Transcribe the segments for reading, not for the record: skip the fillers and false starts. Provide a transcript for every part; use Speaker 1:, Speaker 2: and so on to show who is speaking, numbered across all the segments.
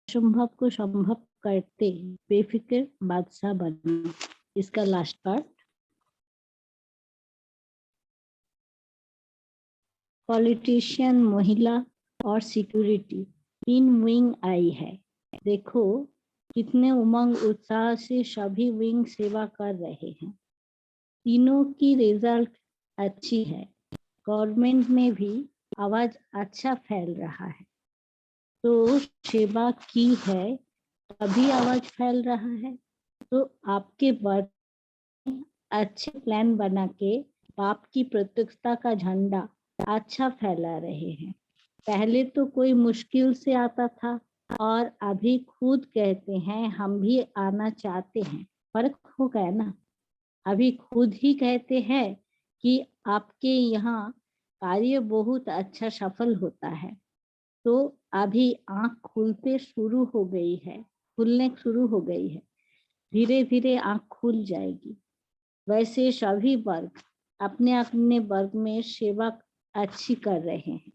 Speaker 1: असंभव को संभव करते बेफिक्र बादशाह बनना। इसका लास्ट पार्ट। पॉलिटिशियन, महिला और सिक्योरिटी, 3 विंग आई है। देखो कितने उमंग उत्साह से सभी विंग सेवा कर रहे हैं। तीनों की रिजल्ट अच्छी है। गवर्नमेंट में भी आवाज अच्छा फैल रहा है। तो सेवा की है तभी आवाज फैल रहा है। तो आपके वर्क अच्छे प्लान बना के बाप की प्रतिष्ठा का झंडा अच्छा फैला रहे हैं। पहले तो कोई मुश्किल से आता था और अभी खुद कहते हैं हम भी आना चाहते हैं। फर्क हो गया ना। अभी खुद ही कहते हैं कि आपके यहाँ कार्य बहुत अच्छा सफल होता है। तो अभी आंख खुलने शुरू हो गई है। धीरे धीरे आंख खुल जाएगी। वैसे सभी वर्ग अपने अपने वर्ग में सेवा अच्छी कर रहे हैं।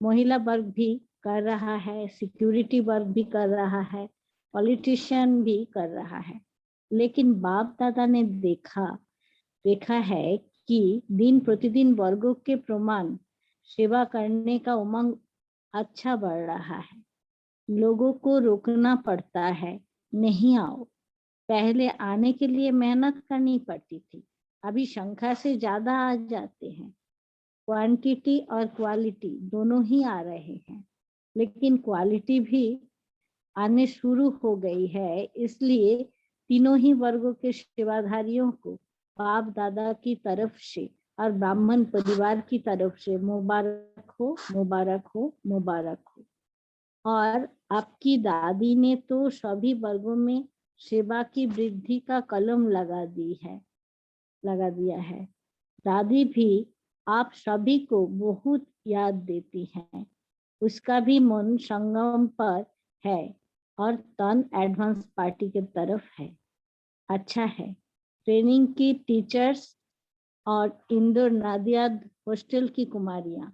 Speaker 1: महिला वर्ग भी कर रहा है, सिक्योरिटी वर्ग भी कर रहा है, पॉलिटिशियन भी कर रहा है। लेकिन बाप दादा ने देखा है कि दिन प्रतिदिन वर्गों के प्रमाण सेवा करने का उमंग अच्छा बढ़ रहा है। लोगों को रोकना पड़ता है, नहीं आओ। पहले आने के लिए मेहनत करनी पड़ती थी, अभी संख्या से ज्यादा आ जाते हैं। क्वांटिटी और क्वालिटी दोनों ही आ रहे हैं, लेकिन क्वालिटी भी आने शुरू हो गई है। इसलिए तीनों ही वर्गों के सेवाधारियों को बाप दादा की तरफ से और ब्राह्मण परिवार की तरफ से मुबारक हो, मुबारक हो, मुबारक हो। और आपकी दादी ने तो सभी वर्गों में सेवा की वृद्धि का कलम लगा दिया है। दादी भी आप सभी को बहुत याद देती हैं। उसका भी मन संगम पर है और तन एडवांस पार्टी की तरफ है। अच्छा है। ट्रेनिंग की टीचर्स और इंदौर नादियाद हॉस्टल की कुमारियां,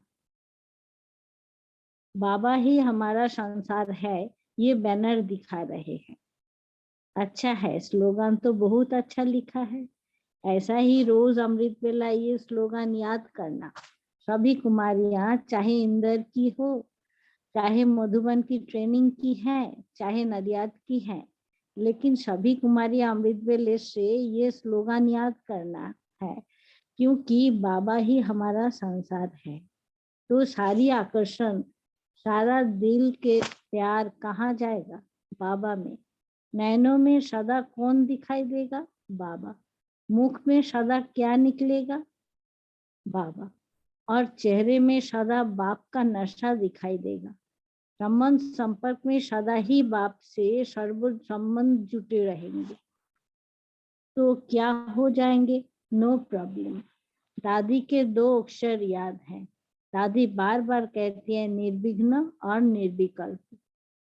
Speaker 1: बाबा ही हमारा संसार है, ये बैनर दिखा रहे हैं। अच्छा है, स्लोगन तो बहुत अच्छा लिखा है। ऐसा ही रोज अमृत वेला ये स्लोगन याद करना। सभी कुमारियां चाहे इंदौर की हो, चाहे मधुबन की ट्रेनिंग की है, चाहे नडियाद की है, लेकिन सभी कुमारियां अमृत वेले से ये स्लोगन याद करना है, क्योंकि बाबा ही हमारा संसार है। तो सारी आकर्षण, सारा दिल के प्यार कहाँ जाएगा? बाबा में। नैनों में सदा कौन दिखाई देगा? बाबा। मुख में सदा क्या निकलेगा? बाबा। और चेहरे में सदा बाप का नशा दिखाई देगा। संबंध संपर्क में सदा ही बाप से सर्व संबंध जुटे रहेंगे। तो क्या हो जाएंगे? No problem. दादी के 2 अक्षर याद हैं। दादी बार बार कहती है निर्विघ्न और निर्विकल्प।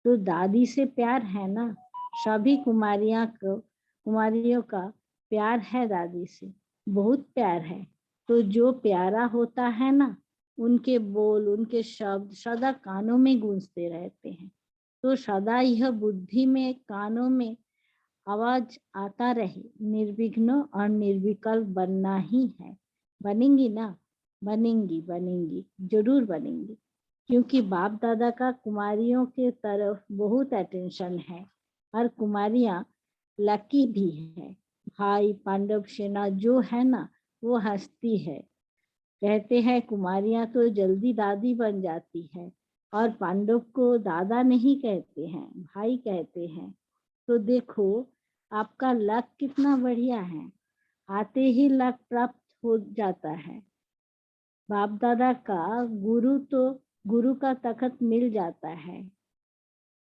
Speaker 1: तो दादी से प्यार है ना। सभी कुमारियों का प्यार है दादी से, बहुत प्यार है। तो जो प्यारा होता है ना, उनके बोल, उनके शब्द सदा कानों में गूंजते रहते हैं। तो सदा यह बुद्धि में, कानों में आवाज आता रहे, निर्विघ्न और निर्विकल्प बनना ही है। बनेंगी ना? बनेंगी, जरूर बनेंगी। क्योंकि बाप दादा का कुमारियों के तरफ बहुत अटेंशन है और कुमारियां लकी भी है। भाई पांडव सेना जो है ना, वो हंसती है, कहते हैं कुमारियां तो जल्दी दादी बन जाती है और पांडव को दादा नहीं कहते हैं, भाई कहते हैं। तो देखो आपका लक कितना बढ़िया है, आते ही लक प्राप्त हो जाता है। बाप दादा का गुरु का तखत मिल जाता है।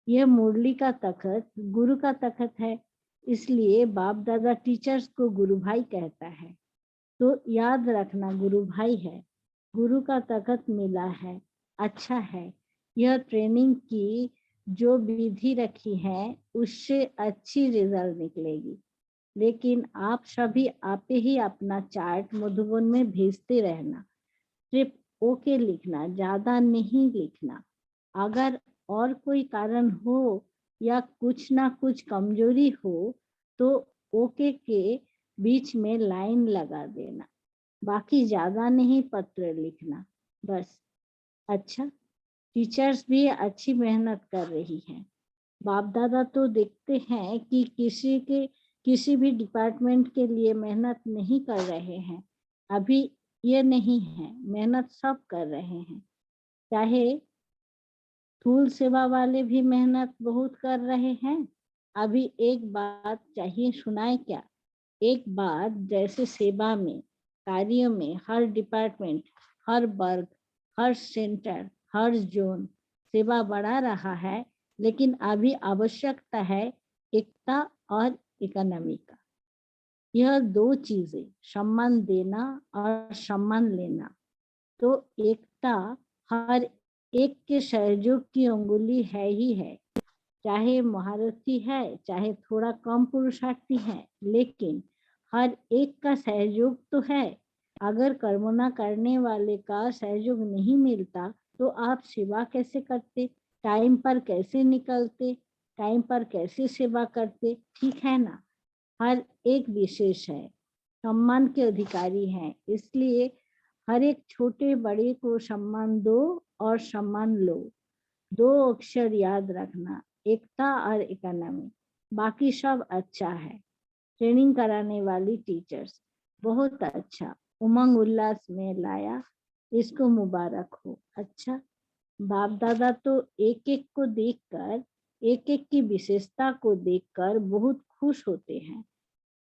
Speaker 1: यह मुरली का तखत गुरु का तखत है, इसलिए बाप दादा टीचर्स को गुरु भाई कहता है। तो याद रखना गुरु भाई है, गुरु का तखत मिला है। अच्छा है। यह ट्रेनिंग की जो विधि रखी है उससे अच्छी रिजल्ट निकलेगी। लेकिन आप सभी आप ही अपना चार्ट मधुबन में भेजते रहना। सिर्फ ओके लिखना, ज्यादा नहीं लिखना। अगर और कोई कारण हो या कुछ ना कुछ कमजोरी हो तो ओके के बीच में लाइन लगा देना, बाकी ज्यादा नहीं पत्र लिखना बस। अच्छा, टीचर्स भी अच्छी मेहनत कर रही हैं। बाप दादा तो देखते हैं कि किसी भी डिपार्टमेंट के लिए मेहनत नहीं कर रहे हैं। अभी ये नहीं है, मेहनत सब कर रहे हैं। चाहे स्थूल सेवा वाले भी मेहनत बहुत कर रहे हैं। अभी एक बात चाहिए, सुनाए क्या? एक बात, जैसे सेवा में, कार्य में हर डिपार्टमेंट, हर वर्ग, हर सेंटर, हर जोन सेवा बढ़ा रहा है, लेकिन अभी आवश्यकता है एकता और इकोनॉमी का। यह दो चीजें, सम्मान देना और सम्मान लेना। तो एकता हर एक के सहयोग की अंगुली है ही है, चाहे महारथी है चाहे थोड़ा कम पुरुषार्थी है, लेकिन हर एक का सहयोग तो है। अगर कर्मना करने वाले का सहयोग नहीं मिलता तो आप सेवा कैसे करते, टाइम पर कैसे निकलते, टाइम पर कैसे सेवा करते? ठीक है ना? हर एक विशेष है, सम्मान के अधिकारी हैं, इसलिए हर एक छोटे बड़े को सम्मान दो और सम्मान लो। दो अक्षर याद रखना, एकता और इकोनॉमी, बाकी सब अच्छा है। ट्रेनिंग कराने वाली टीचर्स बहुत अच्छा, उमंग उल्लास में लाया, इसको मुबारक हो। अच्छा, बाप दादा तो एक एक को देखकर, एक एक की विशेषता को देखकर बहुत खुश होते हैं।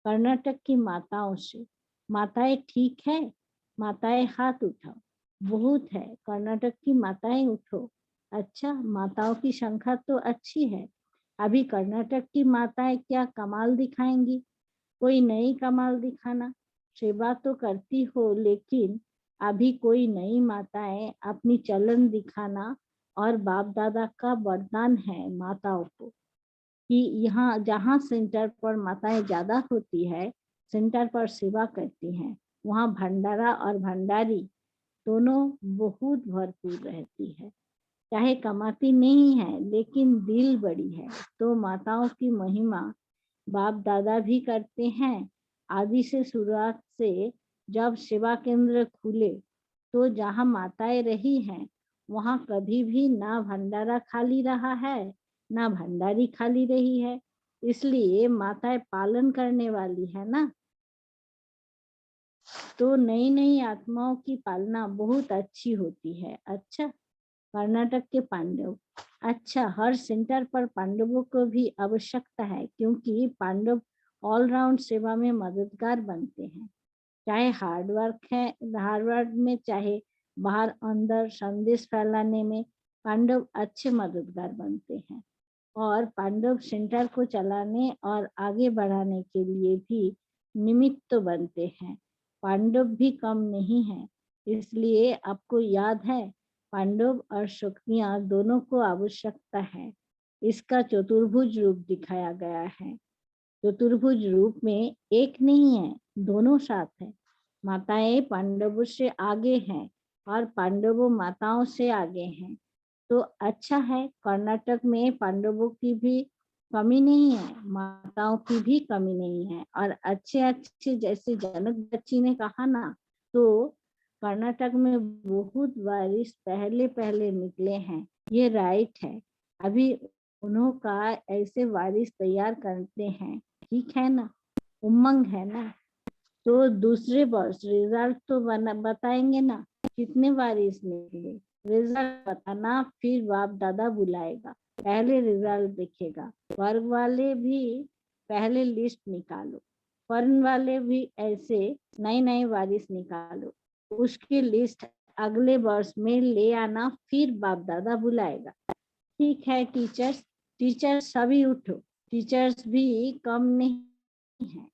Speaker 1: कर्नाटक की माताओं से, माताएं ठीक है? माताएं हाथ उठाओ। बहुत है, कर्नाटक की माताएं उठो। अच्छा, माताओं की संख्या तो अच्छी है। अभी कर्नाटक की माताएं क्या कमाल दिखाएंगी? कोई नई कमाल दिखाना। सेवा तो करती हो, लेकिन अभी कोई नई माताएं अपनी चलन दिखाना। और बाप दादा का वरदान है माताओं को कि यहाँ जहाँ सेंटर पर माताएं ज्यादा होती है, सेंटर पर सेवा करती हैं, वहाँ भंडारा और भंडारी दोनों बहुत भरपूर रहती है। चाहे कमाती नहीं है लेकिन दिल बड़ी है। तो माताओं की महिमा बाप दादा भी करते हैं। आदि से, शुरुआत से जब सेवा केंद्र खुले तो जहाँ माताएं रही हैं वहाँ कभी भी ना भंडारा खाली रहा है ना भंडारी खाली रही है। इसलिए माताएं पालन करने वाली है ना, तो नई नई आत्माओं की पालना बहुत अच्छी होती है। अच्छा, कर्नाटक के पांडव, अच्छा, हर सेंटर पर पांडवों को भी आवश्यकता है, क्योंकि पांडव ऑलराउंड सेवा में मददगार बनते हैं। चाहे हार्ड वर्क है, हार्ड वर्क में, चाहे बाहर अंदर संदेश फैलाने में, पांडव अच्छे मददगार बनते हैं। और पांडव सेंटर को चलाने और आगे बढ़ाने के लिए भी निमित्त बनते हैं। पांडव भी कम नहीं है, इसलिए आपको याद है पांडव और शक्तियां दोनों को आवश्यकता है। इसका चतुर्भुज रूप दिखाया गया है। चतुर्भुज रूप में एक नहीं है, दोनों साथ है। माताएं पांडवों से आगे हैं और पांडवों माताओं से आगे हैं। तो अच्छा है, कर्नाटक में पांडवों की भी कमी नहीं है, माताओं की भी कमी नहीं है। और अच्छे अच्छे, जैसे जनक बच्ची ने कहा ना, तो कर्नाटक में बहुत वारिस पहले पहले निकले हैं, ये राइट है। अभी उन्हों का ऐसे वारिस तैयार करते हैं, ठीक है ना? उमंग है ना? तो दूसरे वर्ष रिजल्ट तो बताएंगे ना, कितने वारिस निकले, रिजल्ट बताना, फिर बाप दादा बुलाएगा, पहले रिजल्ट दिखेगा। वर्ग वाले भी पहले लिस्ट निकालो, फर्न वाले भी ऐसे नए नए वारिस निकालो, उसकी लिस्ट अगले वर्ष में ले आना, फिर बाप दादा बुलाएगा। ठीक है टीचर्स, टीचर्स सभी उठो, टीचर्स भी कम नहीं है।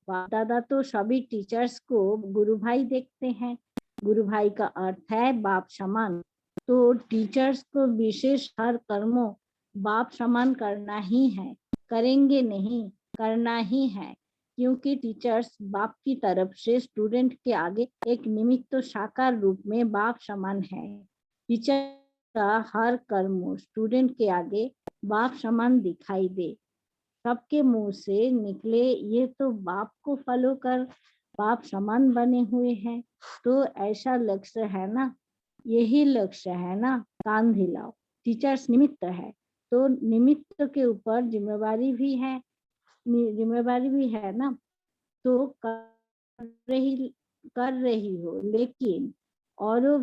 Speaker 1: बाप दादा तो सभी टीचर्स को गुरु भाई देखते हैं। गुरु भाई का अर्थ है बाप समान। तो टीचर्स को विशेष हर कर्मों बाप समान करना ही है, करेंगे नहीं, करना ही है, क्योंकि टीचर्स बाप की तरफ से स्टूडेंट के आगे एक निमित्त साकार रूप में बाप समान है। टीचर का हर कर्म स्टूडेंट के आगे बाप समान दिखाई दे। सबके मुंह से निकले ये तो बाप को फॉलो कर बाप समान बने हुए हैं, तो ऐसा लक्ष्य है ना, यही लक्ष्य है ना। कान हिलाओ। टीचर्स निमित्त है, तो निमित्त के ऊपर जिम्मेवारी भी है ना। तो कर रही हो, लेकिन और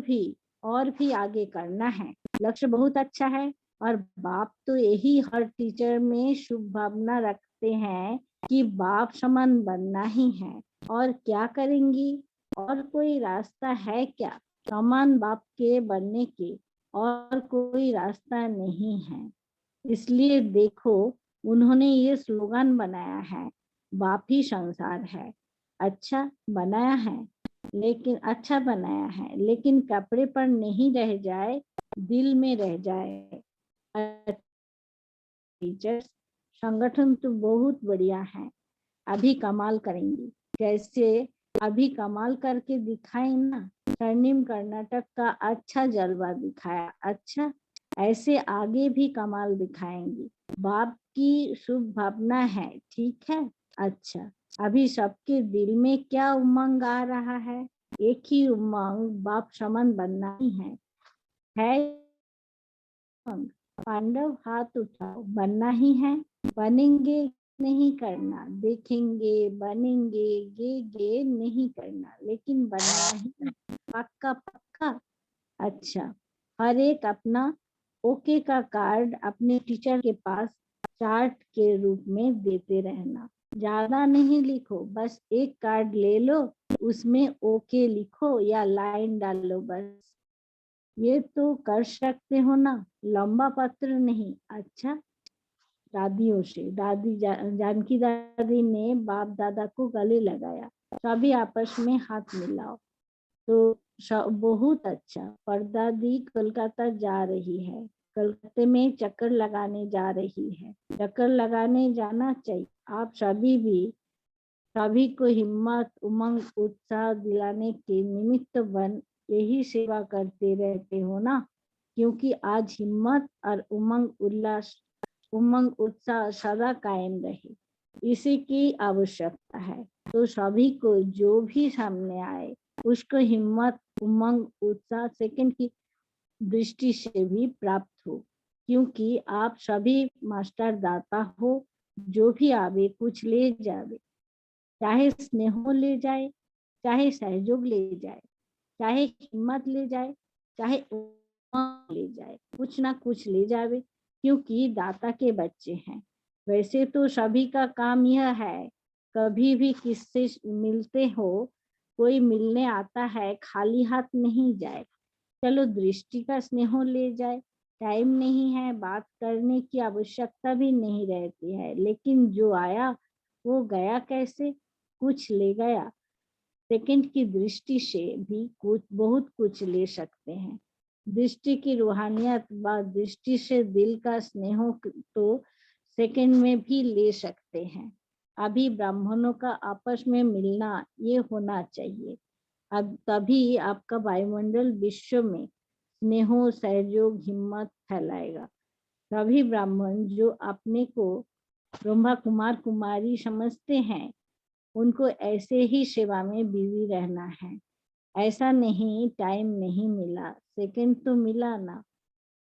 Speaker 1: भी आगे करना है। लक्ष्य बहुत अच्छा है, और बाप तो यही हर टीचर में शुभ भावना रखते हैं कि बाप समान बनना ही है। और क्या करेंगी, और कोई रास्ता है क्या समान बाप के बनने के? और कोई रास्ता नहीं है। इसलिए देखो, उन्होंने ये स्लोगन बनाया है, बाप ही संसार है। अच्छा बनाया है, लेकिन कपड़े पर नहीं रह जाए, दिल में रह जाए। टीचर्स संगठन तो बहुत बढ़िया है, अभी कमाल करेंगी। कैसे? अभी कमाल करके दिखाए ना। स्वर्णिम कर्नाटक का अच्छा जलवा दिखाया। अच्छा, ऐसे आगे भी कमाल दिखाएंगी। बाप की शुभ भावना है, ठीक है। अच्छा, अभी सबके दिल में क्या उमंग आ रहा है? एक ही उमंग, बाप समान बनना ही है। पांडव हाथ उठाओ, बनना ही है। बनेंगे नहीं करना, देखेंगे बनेंगे, गे नहीं करना, लेकिन बनना ही है। पक्का पक्का। अच्छा, हर एक अपना ओके का कार्ड अपने टीचर के पास चार्ट के रूप में देते रहना। ज्यादा नहीं लिखो, बस एक कार्ड ले लो, उसमें ओके लिखो या लाइन डालो बस। ये तो कर सकते हो ना, लंबा पत्र नहीं। अच्छा, दादियों से जानकी दादी ने बाप दादा को गले लगाया। सभी आपस में हाथ मिलाओ। तो बहुत अच्छा। परदादी कोलकाता जा रही है, कलकत्ते में चक्कर लगाने जा रही है। चक्कर लगाने जाना चाहिए। आप सभी को हिम्मत उमंग उत्साह दिलाने के निमित्त बन यही सेवा करते रहते हो ना, क्योंकि आज हिम्मत और उमंग उत्साह सदा कायम रहे, इसी की आवश्यकता है। तो सभी को जो भी सामने आए उसको हिम्मत उमंग उत्साह सेकंड की दृष्टि से भी प्राप्त हो, क्योंकि आप सभी मास्टर दाता हो। जो भी आवे कुछ ले जावे, चाहे स्नेह ले जाए, चाहे सहयोग ले जाए, चाहे हिम्मत ले जाए, चाहे उमंग ले जाए, कुछ ना कुछ ले जावे, क्योंकि दाता के बच्चे हैं। वैसे तो सभी का काम यह है, कभी भी किससे मिलते हो, कोई मिलने आता है खाली हाथ नहीं जाए। चलो दृष्टि का स्नेह ले जाए, टाइम नहीं है, बात करने की आवश्यकता भी नहीं रहती है, लेकिन जो आया वो गया कैसे? कुछ ले गया। सेकंड की दृष्टि से भी बहुत कुछ ले सकते हैं। दृष्टि की रूहानियत व दृष्टि से दिल का स्नेह तो सेकंड में भी ले सकते हैं। अभी ब्राह्मणों का आपस में मिलना ये होना चाहिए। अब तभी आपका वायुमंडल विश्व में स्नेह सहयोग हिम्मत फैलाएगा। सभी ब्राह्मण जो अपने को ब्रह्मा कुमार कुमारी समझते हैं, उनको ऐसे ही सेवा में बिजी रहना है। ऐसा नहीं टाइम नहीं मिला, सेकंड तो मिला ना,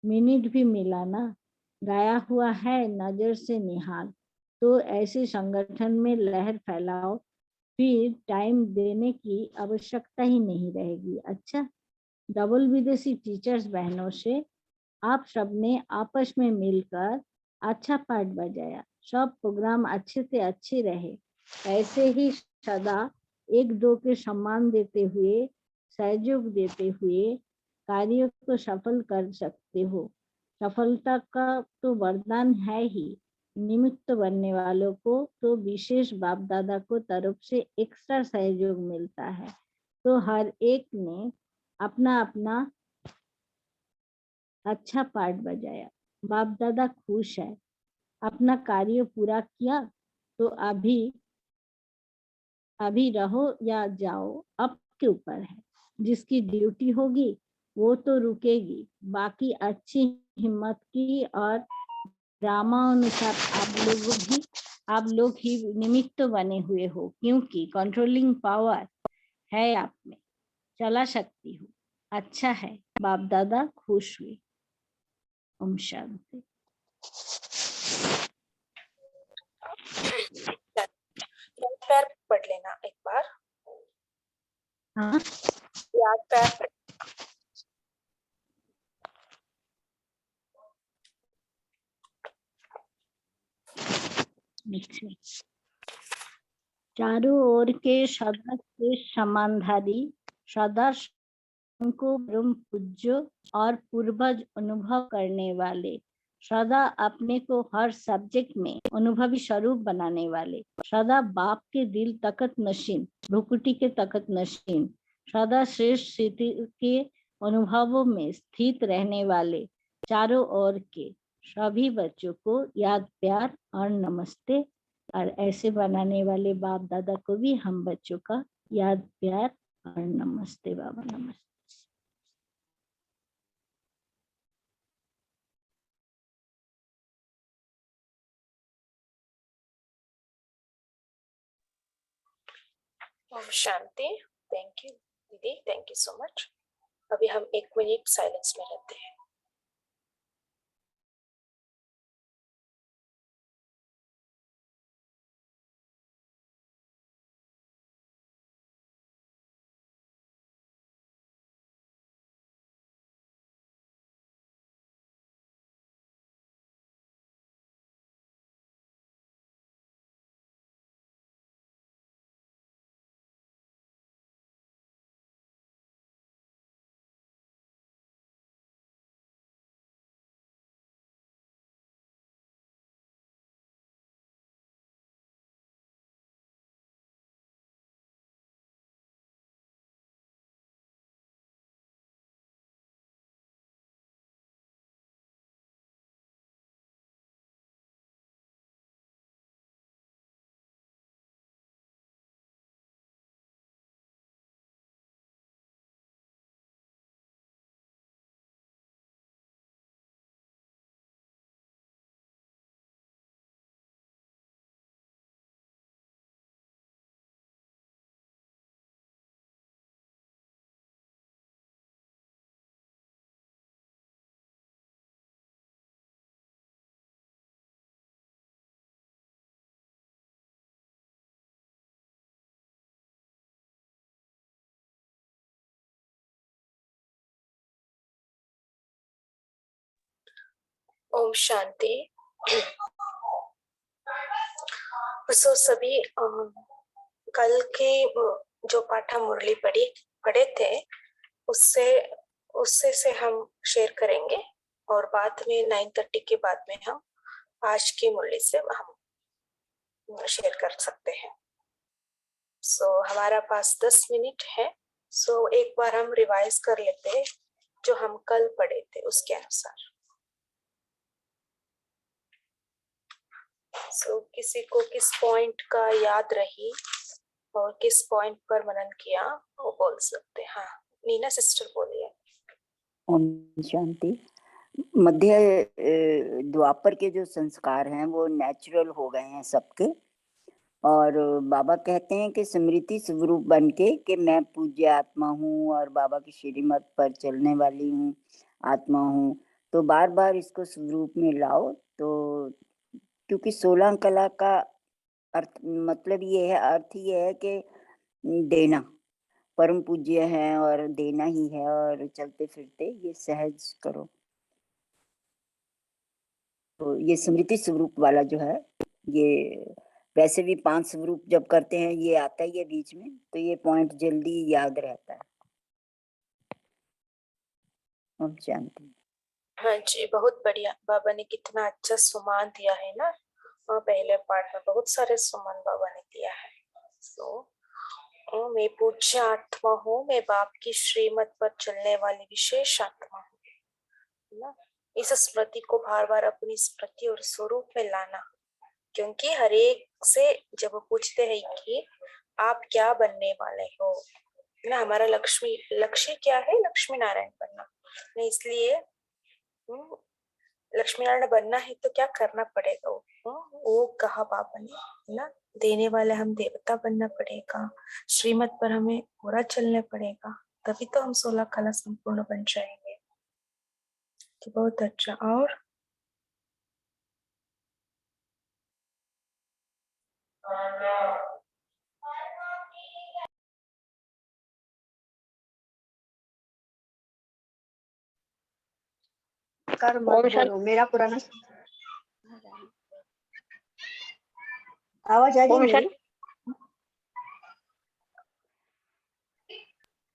Speaker 1: मिनट भी मिला ना, गाया हुआ है नजर से निहाल। तो ऐसे संगठन में लहर फैलाओ, फिर टाइम देने की आवश्यकता ही नहीं रहेगी। अच्छा, डबल विदेशी टीचर्स बहनों से आप सबने आपस में मिलकर अच्छा पाठ बजाया। सब प्रोग्राम अच्छे से अच्छे रहे। ऐसे ही सदा एक दो के सम्मान देते हुए, सहयोग देते हुए कार्य को सफल कर सकते हो। सफलता का तो वरदान है ही, निमित्त बनने वालों को तो विशेष बाप दादा को तरफ से एक्स्ट्रा सहयोग मिलता है। तो हर एक ने अपना अपना अच्छा पार्ट बजाया, बाप दादा खुश है, अपना कार्य पूरा किया। तो अभी रहो या जाओ, आपके ऊपर है। जिसकी ड्यूटी होगी वो तो रुकेगी, बाकी अच्छी हिम्मत की और ड्रामानुसार आप लोग ही निमित्त बने हुए हो, क्योंकि कंट्रोलिंग पावर है आप में, चला सकती हूँ। अच्छा है, बाप दादा खुश हुए। ओम शांति।
Speaker 2: पैर पढ़ लेना एक बार।
Speaker 1: हाँ,
Speaker 2: याद पैर
Speaker 1: चारों ओर के सदा के समानधारी, सदा को परम पूज्य और पूर्वज अनुभव करने वाले, सदा अपने को हर सब्जेक्ट में अनुभवी स्वरूप बनाने वाले, सदा बाप के दिल तकत नशीन, भ्रुकुटी के तकत नशीन, सदा श्रेष्ठ स्थिति के अनुभवों में स्थित रहने वाले, चारों ओर के सभी बच्चों को याद प्यार और नमस्ते। और ऐसे बनाने वाले बाप दादा को भी हम बच्चों का याद प्यार और नमस्ते। बाबा नमस्ते।
Speaker 2: ओम शांति। थैंक यू दीदी, थैंक यू सो मच। अभी हम 1 मिनट साइलेंस में रहते हैं। ओम शांति। सो सभी कल के जो पाठा मुरली पढ़े थे उससे उससे से हम शेयर करेंगे, और बाद में 9:30 के बाद में हम आज की मुरली से हम शेयर कर सकते हैं। सो हमारा पास 10 मिनट है। सो एक बार हम रिवाइज कर लेते हैं जो हम कल पढ़े थे उसके अनुसार। सो किसी को किस पॉइंट का याद रही और किस पॉइंट पर मनन किया वो बोल सकते हैं। हाँ, नीना सिस्टर बोलिए।
Speaker 3: ओम शांति। मध्य द्वापर के जो संस्कार हैं वो नेचुरल हो गए हैं सबके, और बाबा कहते हैं कि स्मृति स्वरूप बन के कि मैं पूज्य आत्मा हूँ और बाबा की श्रीमत पर चलने वाली हूँ आत्मा हूँ, तो बार बार इसको स्वरूप में लाओ। तो क्योंकि 16 कला का अर्थ मतलब ये है, अर्थ ये है कि देना, परम पूज्य है और देना ही है, और चलते फिरते ये सहज करो। तो ये स्मृति स्वरूप वाला जो है, ये वैसे भी 5 स्वरूप जब करते हैं ये आता ही है बीच में, तो ये पॉइंट जल्दी याद रहता है। ओम शांति।
Speaker 2: हाँ जी, बहुत बढ़िया। बाबा ने कितना अच्छा सुमान दिया है ना। पहले पार्ट में बहुत सारे सुमान बाबा ने दिया है। मैं पूज्य आत्मा हूँ, मैं बाप की श्रीमत पर चलने वाली विशेष आत्मा हूँ ना। इस स्मृति को बार बार अपनी स्मृति और स्वरूप में लाना, क्योंकि हर एक से जब पूछते हैं कि आप क्या बनने वाले हो, ना हमारा लक्ष्य क्या है? लक्ष्मी नारायण बनना। इसलिए लक्ष्मी नारायण बनना है तो क्या करना पड़ेगा? वो कहा बाबा ने, है ना, देने वाले हम देवता बनना पड़ेगा, श्रीमत पर हमें पूरा चलना पड़ेगा, तभी तो हम 16 कला संपूर्ण बन जाएंगे। तो बहुत अच्छा। और
Speaker 4: कर मत बोलो, मेरा पुराना आवाज आ रही है?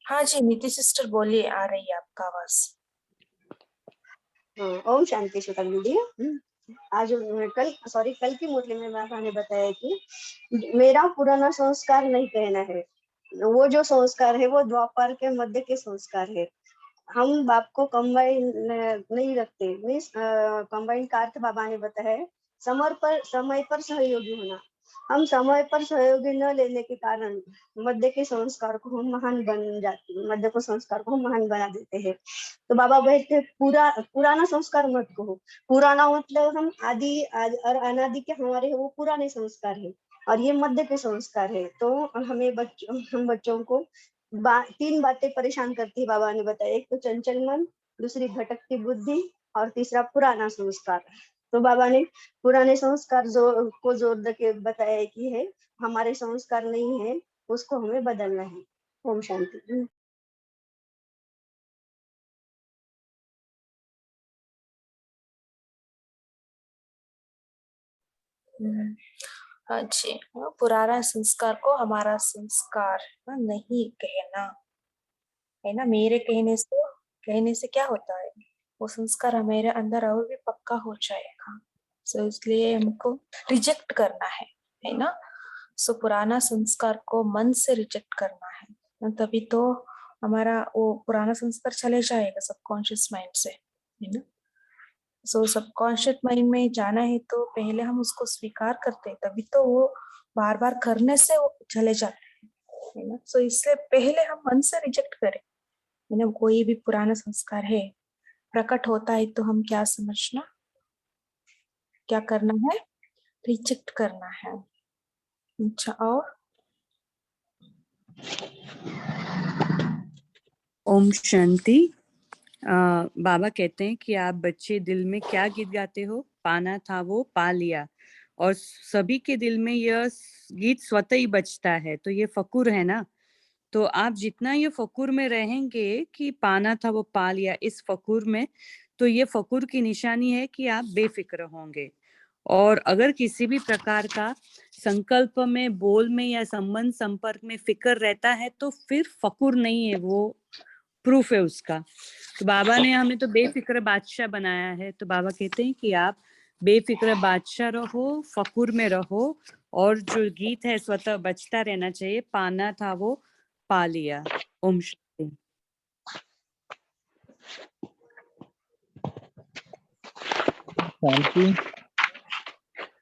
Speaker 2: हाँ जी नीति सिस्टर बोलिए, आ रही है आपका आवाज।
Speaker 4: ओम शांति सुतल दीदी। आज कल की मुरली में बाबा ने बताया कि मेरा पुराना संस्कार नहीं कहना है, वो जो संस्कार है वो द्वापर के मध्य के संस्कार है। हम बाप को कंबाइन नहीं रखते। मीन्स कंबाइन का अर्थ बाबा ने बताया है समय पर सहयोगी होना। हम समय पर सहयोगी न लेने के कारण मध्य के संस्कार को हम महान बन जाते, मध्य को संस्कार को हम महान बना देते हैं। तो बाबा कहते पुराना संस्कार मत कहो। पुराना मतलब हम आदि और अनादि के हमारे वो पुराने संस्कार है, और ये मध्य के संस्कार है। तो हम बच्चों को 3 बातें परेशान करती है बाबा ने बताया। एक तो चंचल मन, दूसरी भटकती बुद्धि, और तीसरा पुराना संस्कार। तो बाबा ने पुराने संस्कार को जोर देके बताया कि है हमारे संस्कार नहीं है, उसको हमें बदलना है। ओम शांति।
Speaker 2: हाँ जी, पुराना संस्कार को हमारा संस्कार नहीं कहना, है ना। मेरे कहने से क्या होता है? वो संस्कार हमारे अंदर और भी पक्का हो जाएगा। सो इसलिए हमको रिजेक्ट करना है ना। सो पुराना संस्कार को मन से रिजेक्ट करना है, तभी तो हमारा वो पुराना संस्कार चले जाएगा सबकॉन्शियस माइंड से, है ना। सो सबकॉन्शियस माइंड में जाना है तो पहले हम उसको स्वीकार करते हैं, तभी तो वो बार बार करने से वो चले जाते हैं, है ना। सो इससे पहले हम मन से रिजेक्ट करें, है ना। कोई भी पुराना संस्कार है प्रकट होता है तो हम क्या समझना, क्या करना है? रिजेक्ट करना है। अच्छा, और
Speaker 5: ओम शांति। बाबा कहते हैं कि आप बच्चे दिल में क्या गीत गाते हो? पाना था वो पा लिया। और सभी के दिल में यह गीत स्वतः ही बजता है, तो ये फकुर है ना। तो आप जितना ये फकुर में रहेंगे कि पाना था वो पा लिया, इस फकुर में, तो ये फकुर की निशानी है कि आप बेफिक्र होंगे। और अगर किसी भी प्रकार का संकल्प में, बोल में या संबंध संपर्क में फिक्र रहता है तो फिर फकुर नहीं है, वो प्रूफ है उसका। तो बाबा ने हमें तो बेफिक्र बादशाह बनाया है, तो बाबा कहते हैं कि आप बेफिक्र बादशाह रहो, फकुर में रहो, और जो गीत है स्वतः बजता रहना चाहिए, पाना था वो पा लिया। ओम शांति।
Speaker 6: शांति।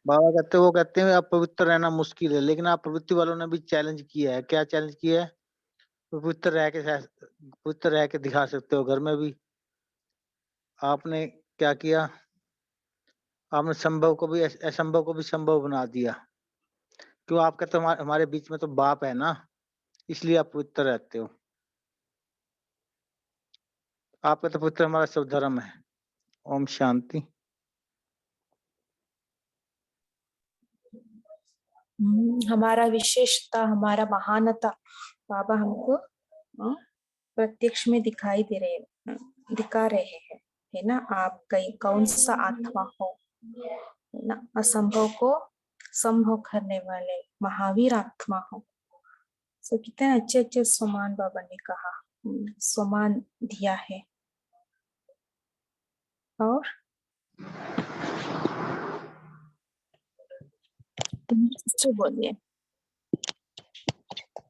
Speaker 6: बाबा कहते वो कहते हैं आप पवित्र रहना मुश्किल है, लेकिन आप प्रवृत्ति वालों ने भी चैलेंज किया है। क्या चैलेंज किया है? पवित्र रह के दिखा सकते हो घर में भी। आपने क्या किया? आपने संभव को भी असंभव को भी संभव बना दिया। क्यों? आप कहते हो हमारे बीच में तो बाप है ना, इसलिए आप पवित्र रहते हो। आप कहते पवित्र हमारा सब धर्म है। ओम शांति।
Speaker 2: हमारा विशेषता, हमारा महानता बाबा हमको प्रत्यक्ष में दिखा रहे हैं, है ना। आप कौन सा आत्मा हो, है ना। असंभव को संभव करने वाले महावीर आत्मा हो। सो कितने अच्छे अच्छे सम्मान बाबा ने कहा, सम्मान दिया है। और बोलिए,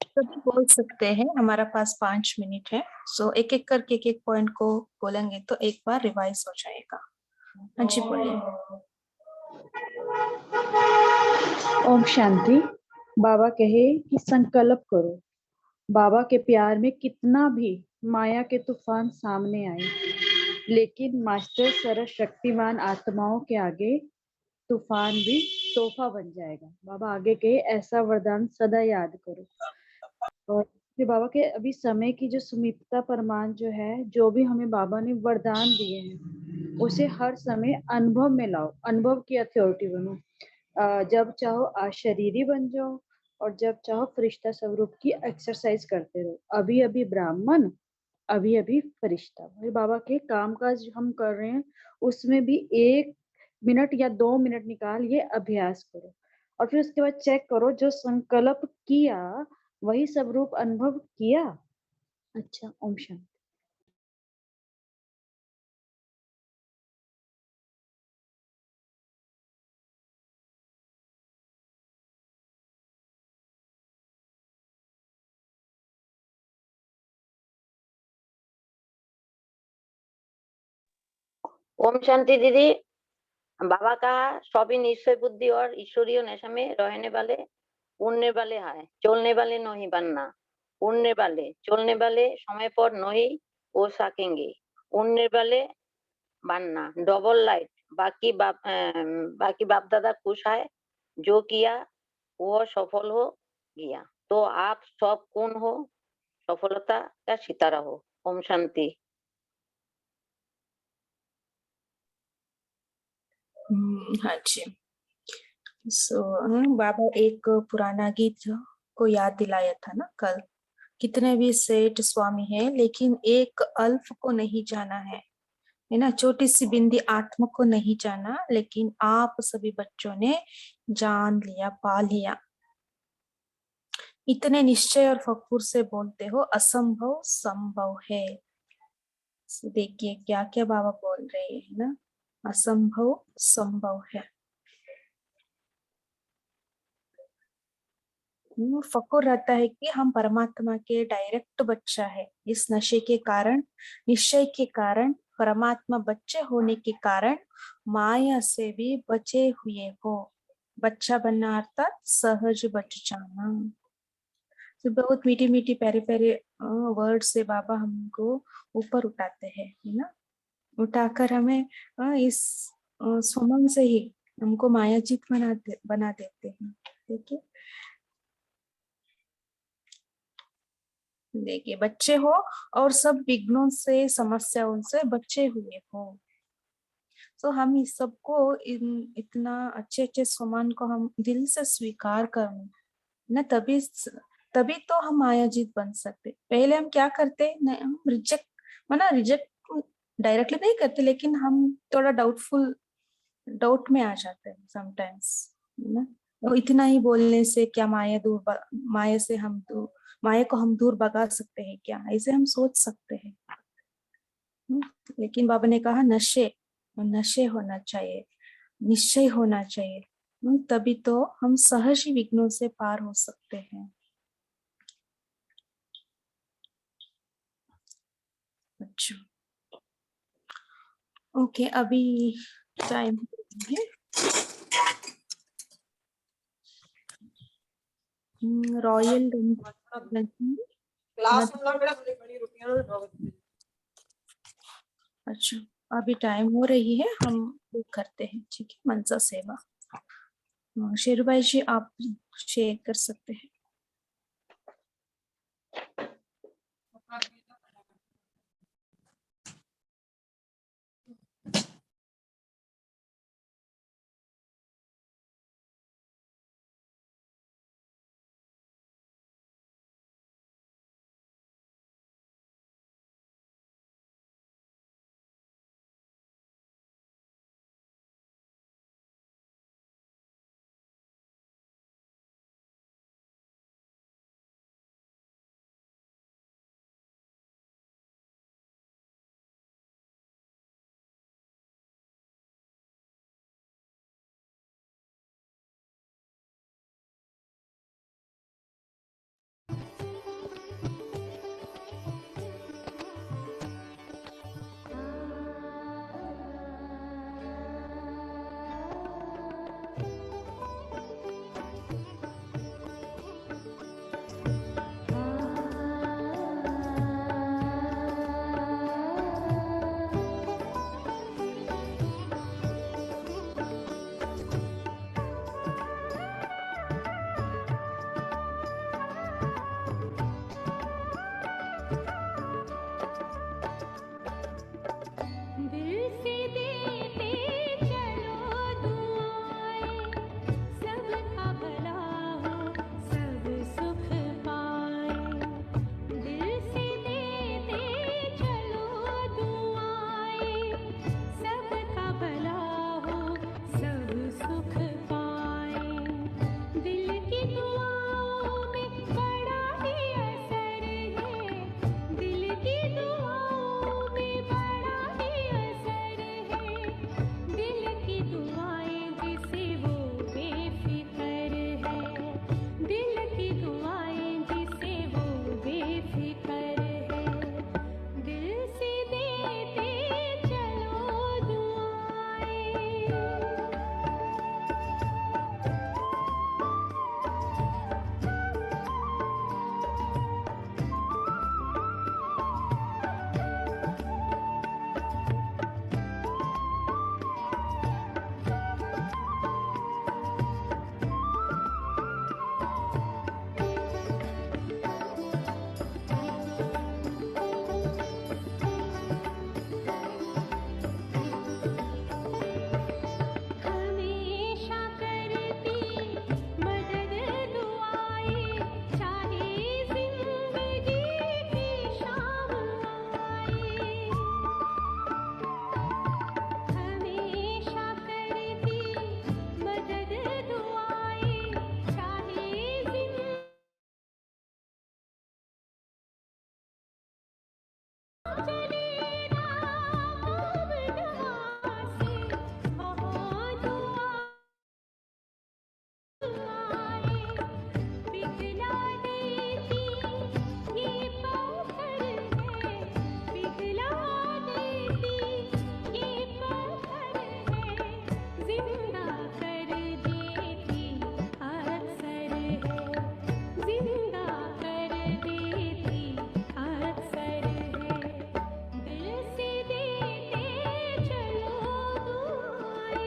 Speaker 2: सभी बोल सकते हैं, हमारा पास 5 मिनट है। सो एक एक करके एक एक पॉइंट को बोलेंगे तो एक बार रिवाइज हो जाएगा। हाँ जी बोलिए।
Speaker 1: ओम शांति। बाबा कहे कि संकल्प करो,
Speaker 7: बाबा के प्यार में कितना भी माया के तूफान सामने आए, लेकिन मास्टर सर्वशक्तिमान आत्माओं के आगे तूफान भी तोहफा बन जाएगा। बाबा आगे के ऐसा वरदान सदा याद करो। और फिर बाबा के अभी समय की जो सुमितता परमान जो है, जो भी हमें बाबा ने वरदान दिए हैं उसे हर समय अनुभव में लाओ, अनुभव की अथॉरिटी बनो। जब चाहो अशरीरी बन जाओ और जब चाहो फरिश्ता स्वरूप की एक्सरसाइज करते रहो। अभी अभी ब्राह्मण, अभी अभी फरिश्ता। भाई बाबा के काम काज हम कर रहे हैं, उसमें भी 1 मिनट या 2 मिनट निकाल ये अभ्यास करो और फिर उसके बाद चेक करो जो संकल्प किया वही स्वरूप अनुभव किया। अच्छा, ओम शांति।
Speaker 8: ओम शांति दीदी। बाबा का सभी निश्चय बुद्धि और ईश्वरीय नशा में रहने वाले उड़ने वाले है, चलने वाले नहीं बनना। उड़ने वाले चलने वाले समय पर नहीं हो सकेंगे, उड़ने वाले बनना। Double light. बाकी बाप दादा खुश है, जो किया वो सफल हो गया। तो आप सब कौन हो? सफलता का सितारा हो। ओम शांति।
Speaker 2: हाँ जी। बाबा एक पुराना गीत को याद दिलाया था ना कल। कितने भी सेठ स्वामी है, लेकिन एक अल्फ को नहीं जाना है ना। छोटी सी बिंदी आत्मा को नहीं जाना, लेकिन आप सभी बच्चों ने जान लिया, पा लिया। इतने निश्चय और फखुर से बोलते हो, असंभव संभव है। देखिए क्या क्या बाबा बोल रहे हैं ना, असंभव संभव है। फकुर रहता है कि हम परमात्मा के डायरेक्ट बच्चा है। इस नशे के कारण, निश्चय के कारण, परमात्मा बच्चे होने के कारण माया से भी बचे हुए हो। बच्चा बनना अर्थात सहज बच जाना। तो बहुत मीठी मीठी प्यारे प्यारे वर्ड से बाबा हमको ऊपर उठाते हैं, है ना। उठाकर हमें इस सुमन से ही हमको मायाजीत बना देते हैं। देखिए देखिए, बच्चे हो और सब विघ्नों से, समस्याओं से बचे हुए हो। तो हम इस सबको इतना अच्छे अच्छे सम्मान को हम दिल से स्वीकार करें ना, तभी तभी तो हम मायाजीत बन सकते। पहले हम क्या करते, हम रिजेक्ट डायरेक्टली नहीं करते, लेकिन हम थोड़ा डाउट में आ जाते हैं समटाइम्स, ना। तो इतना ही बोलने से क्या माया को हम दूर भगा सकते हैं क्या, ऐसे हम सोच सकते हैं। लेकिन बाबा ने कहा नशे होना चाहिए, निश्चय होना चाहिए। तभी तो हम सहज ही विघ्नों से पार हो सकते हैं। अच्छा, ओके, अभी टाइम है। रॉयल अच्छा, अभी टाइम हो रही है, हम करते हैं, ठीक है। मनसा सेवा, शेरू भाई जी आप शेयर कर सकते हैं।
Speaker 9: सुख पाए। दिल की दुआओं में बड़ा ही असर है, दिल की दुआओं में बड़ा ही असर है। दिल की दुआएं जिसे वो बेफिक्र है, दिल की दुआएं जिसे वो बेफिक्र है। दिल से देते चलो दुआएं। हमेशा करती मदद दुआएं, चाहे जिंदगी की शाम आए। हमेशा करती मदद दुआएं, चाहे जिंदगी चले राम दुआ से, बहुत दुआ पिघला देती ये पत्थर है, पिघला देती ये पत्थर है। जिंदा कर देती अक्सर है, जिंदा कर देती अक्सर है। दिल से देते चलो दुआएं।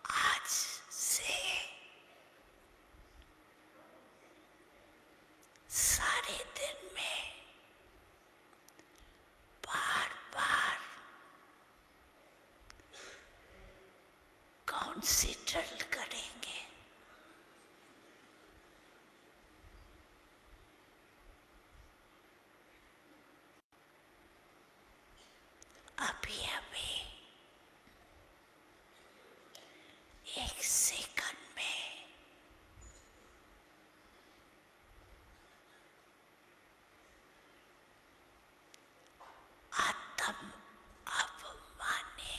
Speaker 10: आज से सारे दिन में बार बार कंसीडर करेंगे। अभी अभी एक सेकंड में आत्म अभिमानी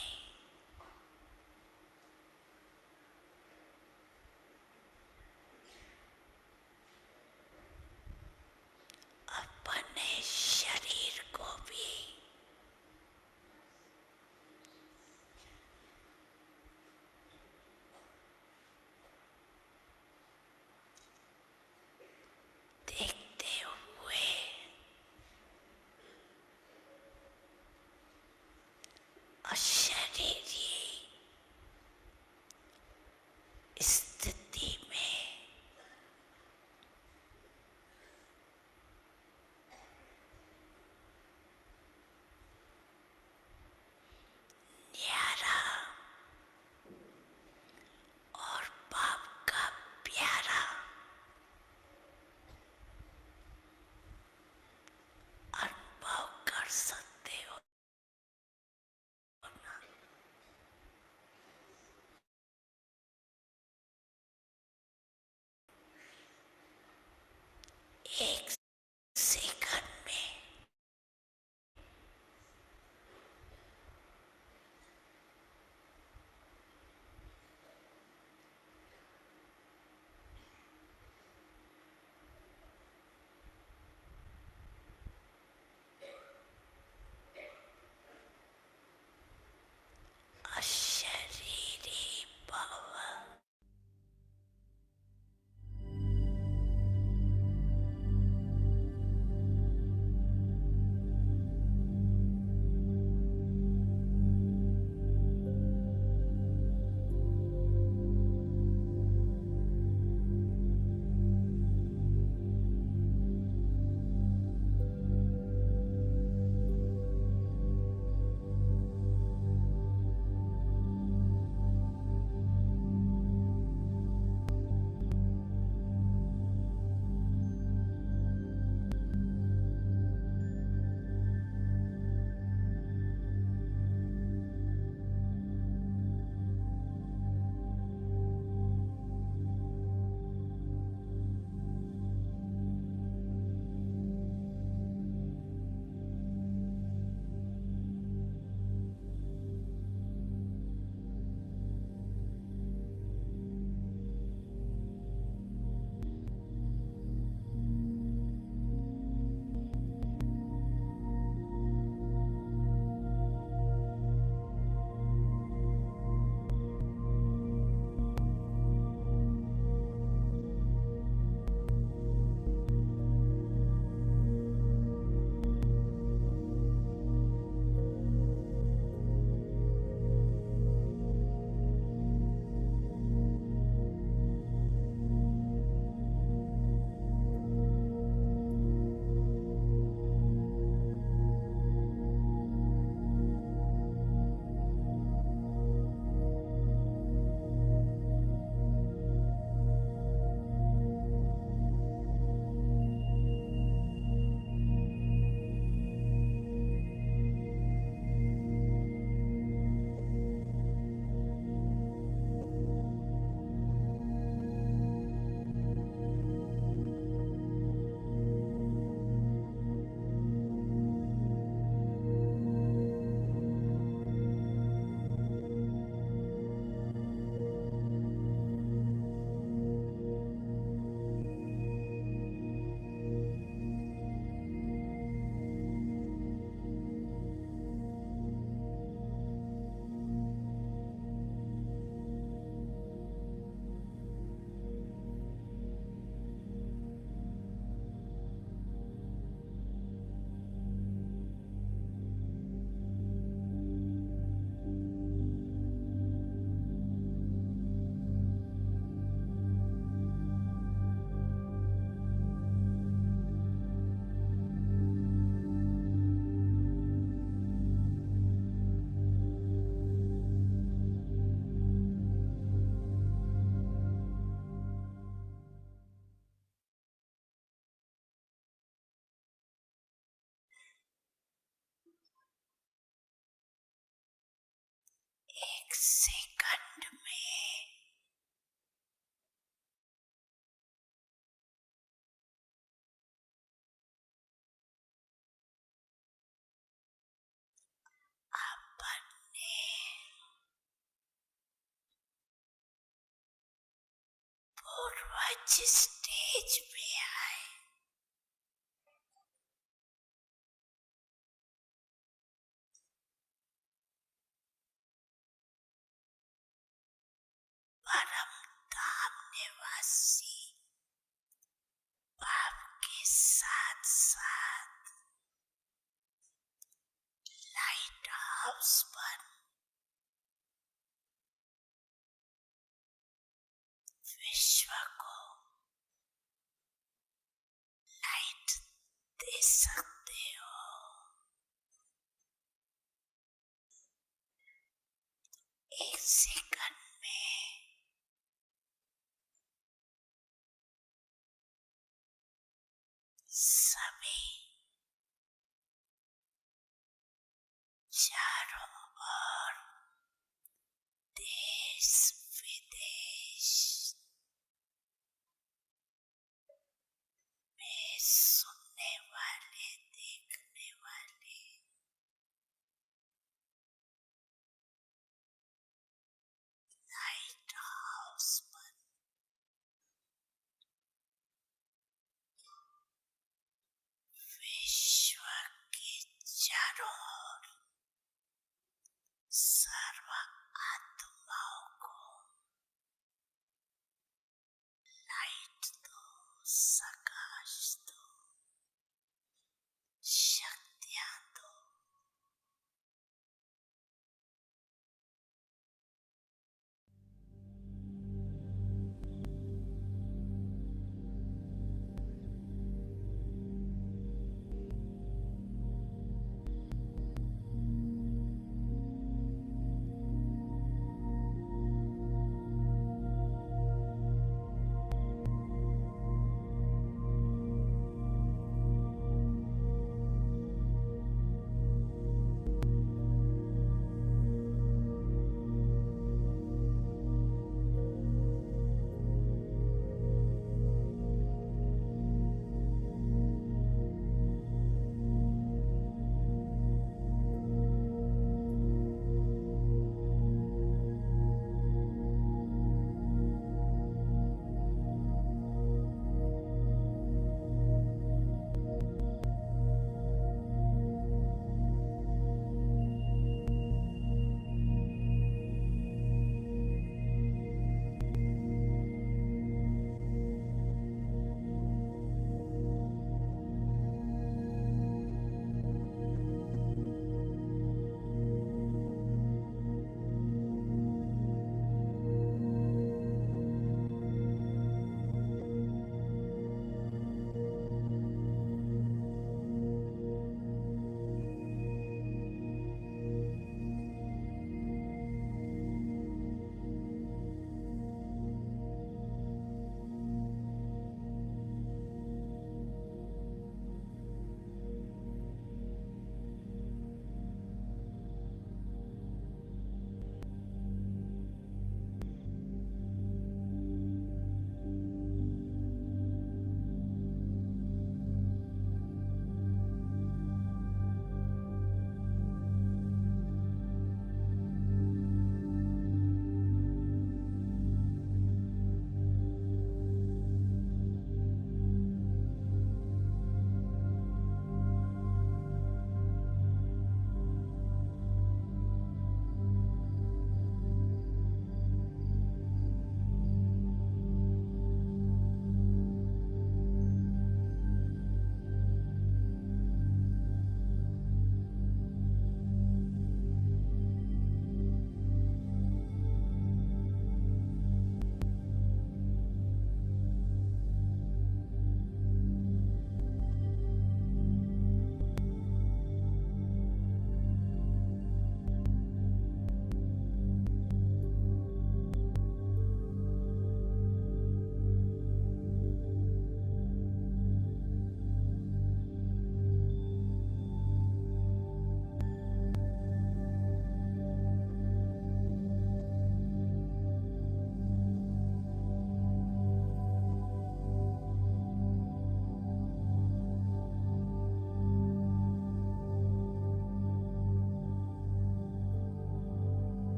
Speaker 10: सेकंड में अपने पूर्वज स्टेज में आए। परम धाम निवासी आपके साथ साथ लाइट हाउस पर विश्व को लाइट दे सकते हो। एक सेकंड में सभी चारों ओर देश विदेश में सुनने वाले देखने वाले लाइट हाउस पर विश्व के चारों ओर सर्व आत्माओं को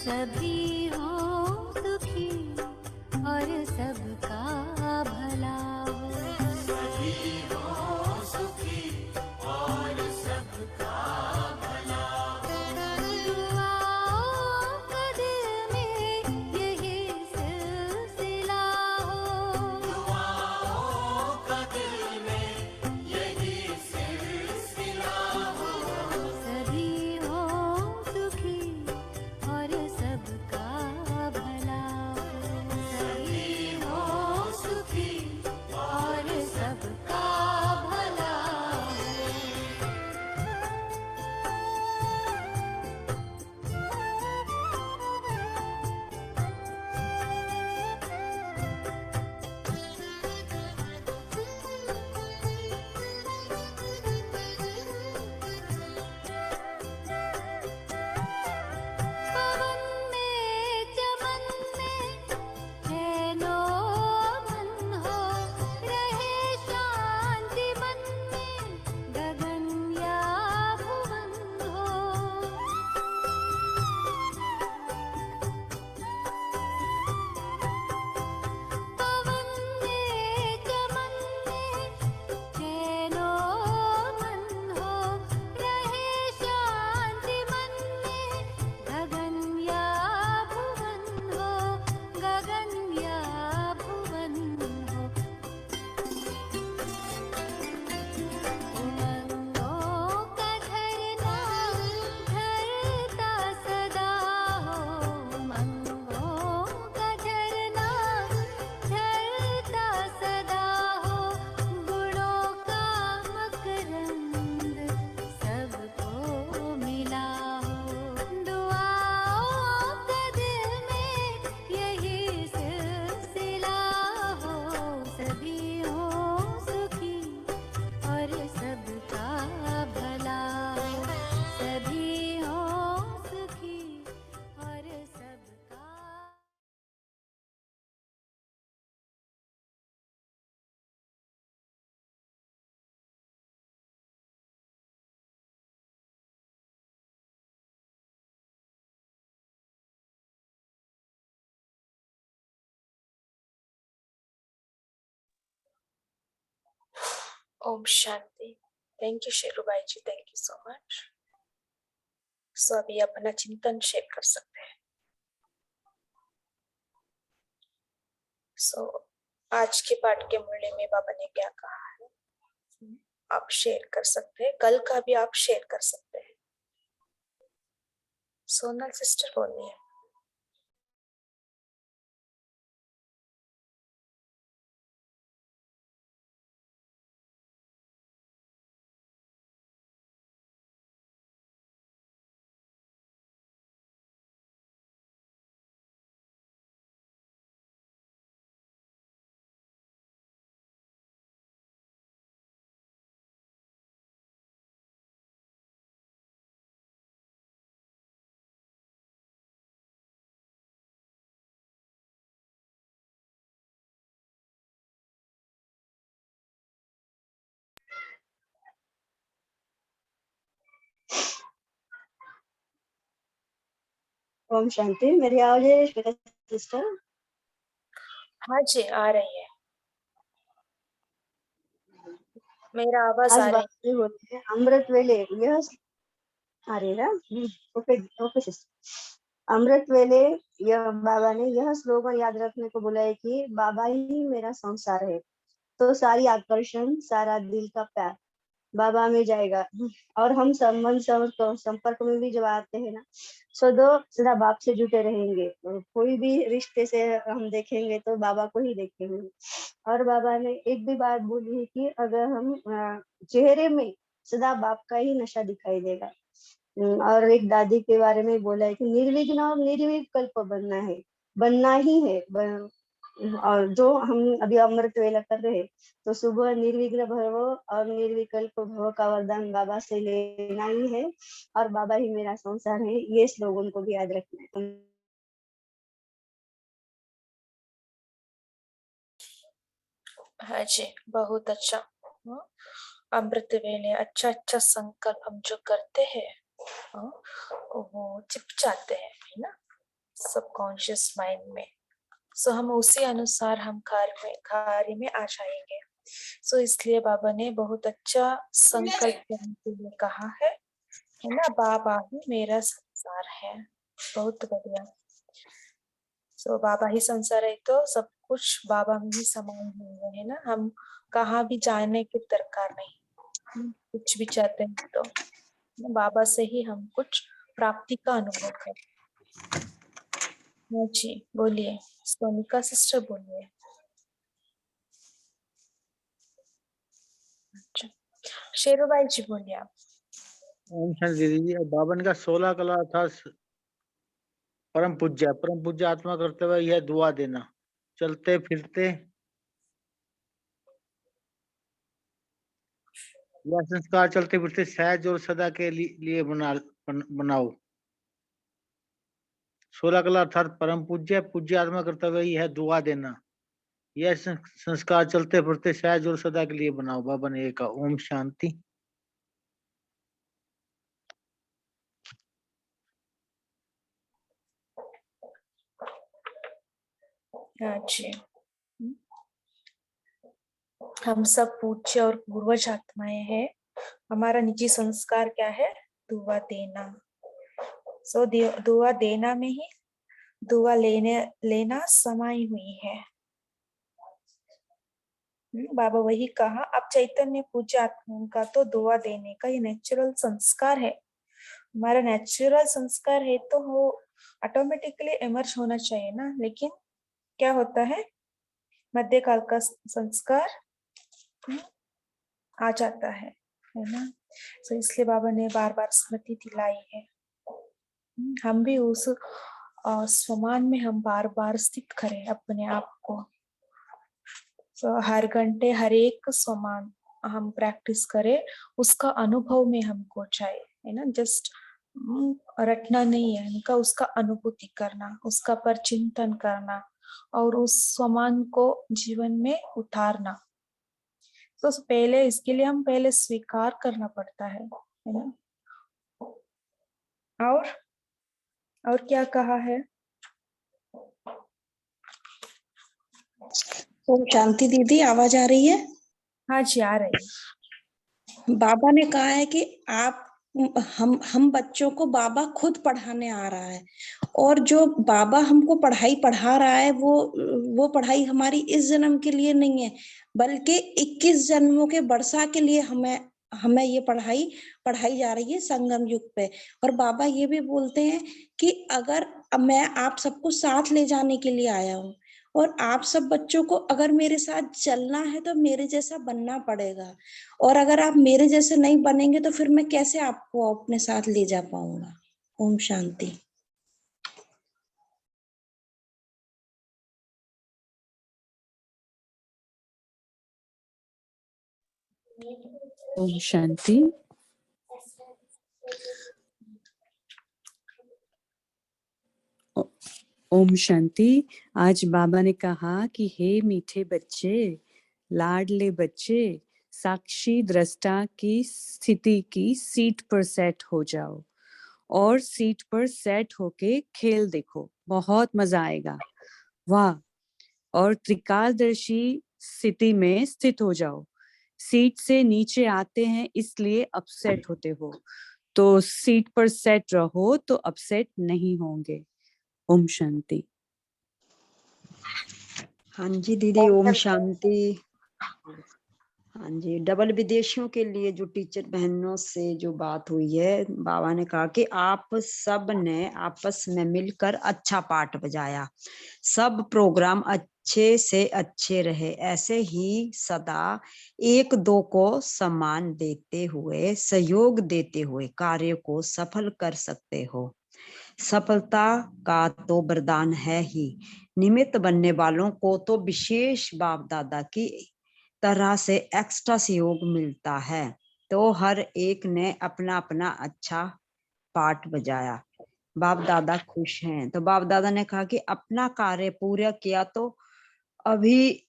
Speaker 9: सभी हो सुखी और सबका भला हो। सभी हो सुखी और सबका भला हो। दुआओं का दिल में यही सिलसिला हो। दुआओं का दिल में यही सिलसिला हो। सभी हो सुखी और सबका भला हो। सभी हो सुखी और सबका भला हो। पवन में चमन में चैनो मन हो। रहे शांति मन में गगन या भुवन हो। पवन में चमन में चैनो मन हो। रहे शांति मन में गगन या भुवन हो। गगन या भुवन हो। उमंगों का झरना झरता सदा हो। उमंगों का झरना झरता सदा हो। गुणों का मकरंद सबको मिला हो। दुआओं का दिल में यही सिलसिला हो। सभी हो सुखी और सबका भला हो। सभी हो सुखी और सबका
Speaker 2: ओम शांति। Thank you Sherubai ji, thank you so much. So अभी अपना चिंतन शेयर कर सकते हैं। सो आज के पाठ के मूल्य में बाबा ने क्या कहा है आप शेयर कर सकते हैं। कल का भी आप शेयर कर सकते हैं। सोनल सिस्टर बोलिए।
Speaker 4: ओम शांति। मेरी आवाज है श्वेता सिस्टर?
Speaker 2: हाँ जी, आ रही है। मेरा आवाज
Speaker 4: आज
Speaker 2: आ रही
Speaker 4: बात बोलते हैं अमृत वेले यह आ रही है ना? Okay okay sister. अमृत वेले यह बाबा ने यह स्लोगन याद रखने को बोला है कि बाबा ही मेरा संसार है। तो सारी आकर्षण सारा दिल का प्यार बाबा में जाएगा। और हम संपर्क में भी जब आते हैं ना सदा बाप से जुटे रहेंगे। कोई भी रिश्ते से हम देखेंगे तो बाबा को ही देखेंगे। और बाबा ने एक भी बात बोली है कि अगर हम चेहरे में सदा बाप का ही नशा दिखाई देगा। और एक दादी के बारे में बोला है कि निर्विघ्न और निर्विकल्प बनना ही है। और जो हम अभी अमृत वेला कर रहे हैं तो सुबह निर्विघ्न भव और निर्विकल्प भव का वरदान बाबा से लेना ही है। और बाबा ही मेरा संसार है, ये स्लोगन को भी याद रखना है।
Speaker 2: हाँ जी, बहुत अच्छा। अमृत वेले अच्छा अच्छा संकल्प हम जो करते हैं वो चिप जाते हैं, है ना। सबकॉन्शियस माइंड में। सो हम उसी अनुसार हम कार्य में आ जाएंगे। सो इसलिए बाबा ने बहुत अच्छा संकल्प करने के लिए कहा है ना, बाबा ही मेरा संसार है। बहुत बढ़िया। सो बाबा ही संसार है तो सब कुछ बाबा में ही समाये हुए है ना। हम कहाँ भी जाने की दरकार नहीं, कुछ भी चाहते हैं तो बाबा से ही हम कुछ प्राप्ति का अनुभव करें। हाँ जी बोलिए, सोनिका सिस्टर बोलिए। अच्छा शेरूबाई जी बोलिए आप।
Speaker 6: ओम शांति दीदी। अब बाबा ने का 16 कला था परम पूज्य आत्मा करते हुए यह दुआ देना, चलते फिरते यह संस्कार चलते फिरते सहज और सदा के लिए बनाओ। 16 कला अर्थात परम पूज्य आत्मा करते हुए यह दुआ देना, यह संस्कार चलते फिरते सहज और सदा के लिए बनाओ। बाबा ने कहा। ओम शांति।
Speaker 2: जी हम सब पूज्य और पूर्वज आत्माएं हैं। हमारा निजी संस्कार क्या है? दुआ देना। सो दुआ देना में ही दुआ लेना समाई हुई है। बाबा वही कहा, अब चैतन्य पूज्य आत्मा का तो दुआ देने का ये नेचुरल संस्कार है। हमारा नेचुरल संस्कार है तो वो ऑटोमेटिकली इमर्ज होना चाहिए ना। लेकिन क्या होता है, मध्यकाल का संस्कार आ जाता है ना। तो इसलिए बाबा ने बार बार स्मृति दिलाई है। हम भी उस स्वमान में हम बार बार स्थित करें अपने आप को। तो हर घंटे हर एक स्वमान हम प्रैक्टिस करें, उसका अनुभव में हमको चाहिए है ना। जस्ट रटना नहीं है उनका, उसका अनुभूति करना, उसका पर चिंतन करना और उस स्वमान को जीवन में उतारना। तो पहले इसके लिए हम पहले स्वीकार करना पड़ता है ना। और क्या कहा है?
Speaker 11: ओम शांति दीदी, आवाज आ रही है?
Speaker 2: हाँ जी आ रही है।
Speaker 11: बाबा ने कहा है कि आप हम बच्चों को बाबा खुद पढ़ाने आ रहा है, और जो बाबा हमको पढ़ाई पढ़ा रहा है वो पढ़ाई हमारी इस जन्म के लिए नहीं है, बल्कि 21 जन्मों के वर्षा के लिए हमें ये पढ़ाई जा रही है संगम युग पे। और बाबा ये भी बोलते हैं कि अगर मैं आप सबको साथ ले जाने के लिए आया हूँ, और आप सब बच्चों को अगर मेरे साथ चलना है तो मेरे जैसा बनना पड़ेगा, और अगर आप मेरे जैसे नहीं बनेंगे तो फिर मैं कैसे आपको अपने साथ ले जा पाऊंगा। ओम शांति।
Speaker 5: ओम शांति। ओम शांति। आज बाबा ने कहा कि हे मीठे बच्चे, लाडले बच्चे, साक्षी दृष्टा की स्थिति की सीट पर सेट हो जाओ और सीट पर सेट होके खेल देखो, बहुत मजा आएगा। वाह। और त्रिकालदर्शी स्थिति में स्थित हो जाओ। सीट से नीचे आते हैं इसलिए अपसेट होते हो, तो सीट पर सेट रहो तो अपसेट नहीं होंगे। ओम शांति।
Speaker 3: हाँ जी दीदी, ओम शांति। हाँ जी, डबल विदेशियों के लिए जो टीचर बहनों से जो बात हुई है, बाबा ने कहा कि आप सब ने आपस में मिलकर अच्छा पाठ बजाया, सब प्रोग्राम अच्छे से अच्छे रहे। ऐसे ही सदा एक दो को सम्मान देते हुए, सहयोग देते हुए कार्य को सफल कर सकते हो। सफलता का तो वरदान है ही, निमित्त बनने वालों को तो विशेष बाप दादा की तरह से एक्स्ट्रा सहयोग मिलता है। तो हर एक ने अपना अपना अच्छा पाठ बजाया, बाप दादा खुश हैं। तो बाप दादा ने कहा कि अपना कार्य पूरा किया तो अभी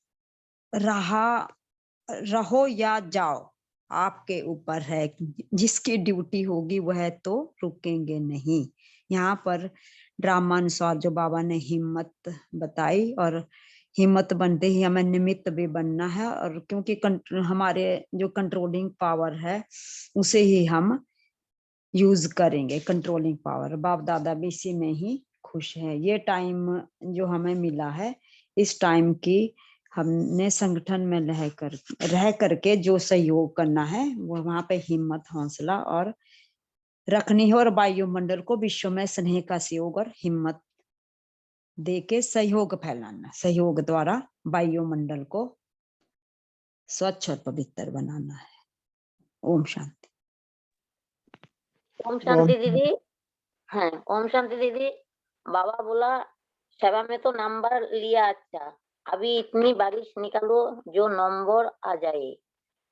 Speaker 3: रहो या जाओ, आपके ऊपर है। जिसकी ड्यूटी होगी वह तो रुकेंगे नहीं। यहाँ पर
Speaker 12: ड्रामानुसार जो बाबा ने हिम्मत बताई, और हिम्मत बनते ही हमें निमित्त भी बनना है, और क्योंकि हमारे जो कंट्रोलिंग पावर है उसे ही हम यूज करेंगे, कंट्रोलिंग पावर। बाप दादा भी इसी में ही खुश है। ये टाइम जो हमें मिला है, इस टाइम की हमने संगठन में रह करके जो सहयोग करना है वो वहां पे हिम्मत, हौसला और रखनी है, और वायुमंडल को विश्व में स्नेह का सहयोग और हिम्मत देके सहयोग फैलाना, सहयोग द्वारा वायुमंडल को स्वच्छ और पवित्र बनाना है। ओम शांति।
Speaker 8: ओम शांति दीदी। हाँ, ओम शांति दीदी। बाबा बोला सेवा में तो नंबर लिया, अच्छा अभी इतनी बारिश निकालो जो नंबर आ जाए,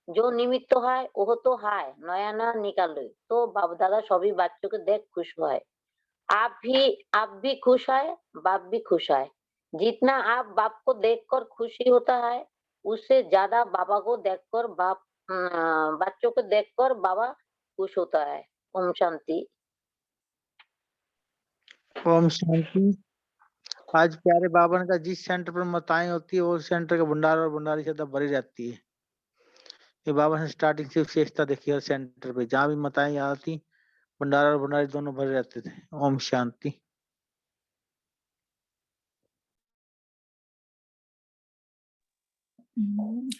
Speaker 8: जो निमित्त तो है वो तो है, नया नया निकालो तो बाप दादा सभी बच्चों को देख खुश हुआ। आप भी खुश है, बाप भी खुश है। जितना आप बाप को देखकर खुशी होता है, उससे ज्यादा बाबा को देखकर बच्चों को देखकर बाबा खुश होता है। ओम शांति।
Speaker 6: ओम शांति। आज प्यारे बाबा ने कहा जिस सेंटर पर माताएं होती है वो सेंटर का भंडार और भंडारी सदा भरी रहती है। ये बाबा ने स्टार्टिंग से विशेषता देखी हर सेंटर पे, जहाँ भी माताएं आती भंडार और भंडारी दोनों भरे रहते थे। ओम शांति।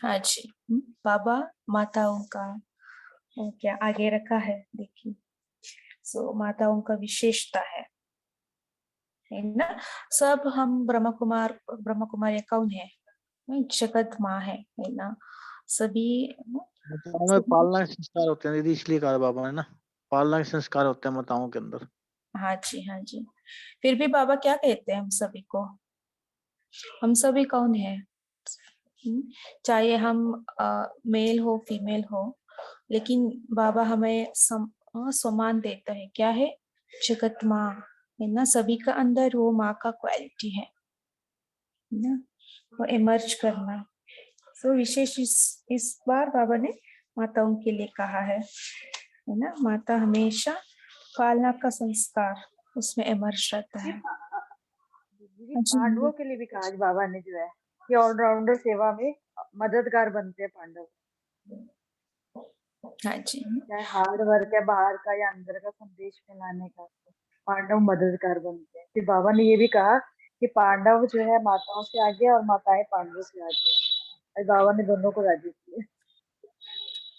Speaker 2: हाँ जी, बाबा माताओं का क्या आगे रखा है देखिए। सो माताओं का विशेषता है ना। सब हम ब्रह्म कुमार कौन है? जगत माँ है ना। सभी
Speaker 6: माताओं में पालना के संस्कार होते हैं दीदी, इसलिए कहा बाबा ने ना, पालना के संस्कार होते हैं माताओं के अंदर।
Speaker 2: हाँ जी, हाँ जी। फिर भी बाबा क्या कहते हैं हम सभी को? हम सभी कौन है? चाहे हम मेल हो फीमेल हो, लेकिन बाबा हमें सम्मान देता है। क्या है? जगत माँ है ना। सभी का अंदर वो माँ का क्वालिटी है ना, वो इमर्ज करना। सो विशेष इस बार बाबा ने माताओं के लिए कहा है ना। माता हमेशा पालना का संस्कार उसमें इमर्ज रहता है।
Speaker 7: पांडवों के लिए भी कहा बाबा ने जो है कि ऑलराउंडर सेवा में मददगार बनते हैं पांडव।
Speaker 2: हाँ जी,
Speaker 7: चाहे हार्ड वर्क है बाहर का या अंदर का संदेश फैलाने का, पांडव मददगार बनते हैं। फिर बाबा ने ये भी कहा कि पांडव जो है माताओं से आगे और माताएं पांडवों से आगे, और बाबा ने दोनों को राजी किए।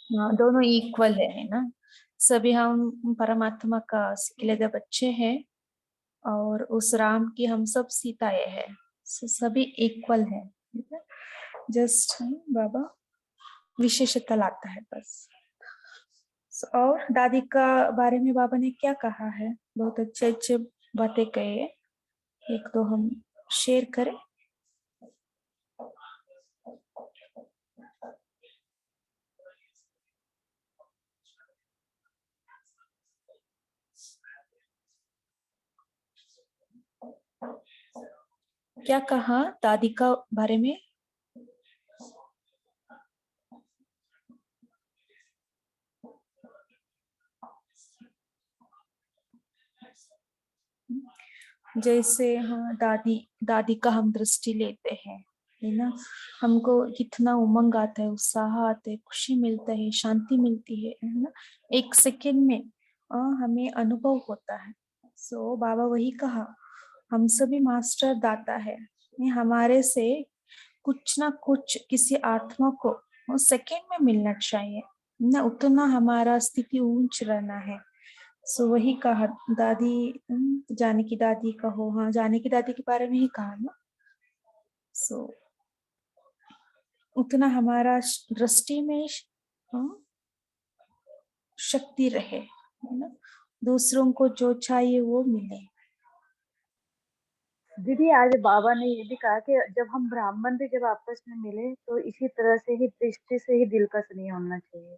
Speaker 2: हाँ, दोनों इक्वल है ना। सभी हम परमात्मा का सिखिले बच्चे हैं, और उस राम की हम सब सीताएं हैं। सभी इक्वल है। जस्ट बाबा विशेषता लाता है बस। और दादी का बारे में बाबा ने क्या कहा है? बहुत अच्छे अच्छे बातें कहे, एक तो हम शेयर करें। क्या कहा दादी का बारे में? जैसे हाँ, दादी का हम दृष्टि लेते हैं है ना, हमको कितना उमंग आता है, उत्साह आता है, खुशी मिलता है, शांति मिलती है ना। एक सेकेंड में हमें अनुभव होता है। सो बाबा वही कहा, हम सभी मास्टर दाता है। हमारे से कुछ ना कुछ किसी आत्मा को सेकेंड में मिलना चाहिए ना, उतना हमारा स्थिति ऊंच रहना है। सो वही कहा दादी, जानकी दादी का हो, हाँ जानकी दादी के बारे में ही कहा ना। सो उतना हमारा दृष्टि में शक्ति रहे है ना, दूसरों को जो चाहिए वो मिले।
Speaker 7: दीदी आज बाबा ने ये भी कहा कि जब हम ब्राह्मण भी जब आपस में मिले तो इसी तरह से ही दृष्टि से ही दिल का स्नेह होना चाहिए,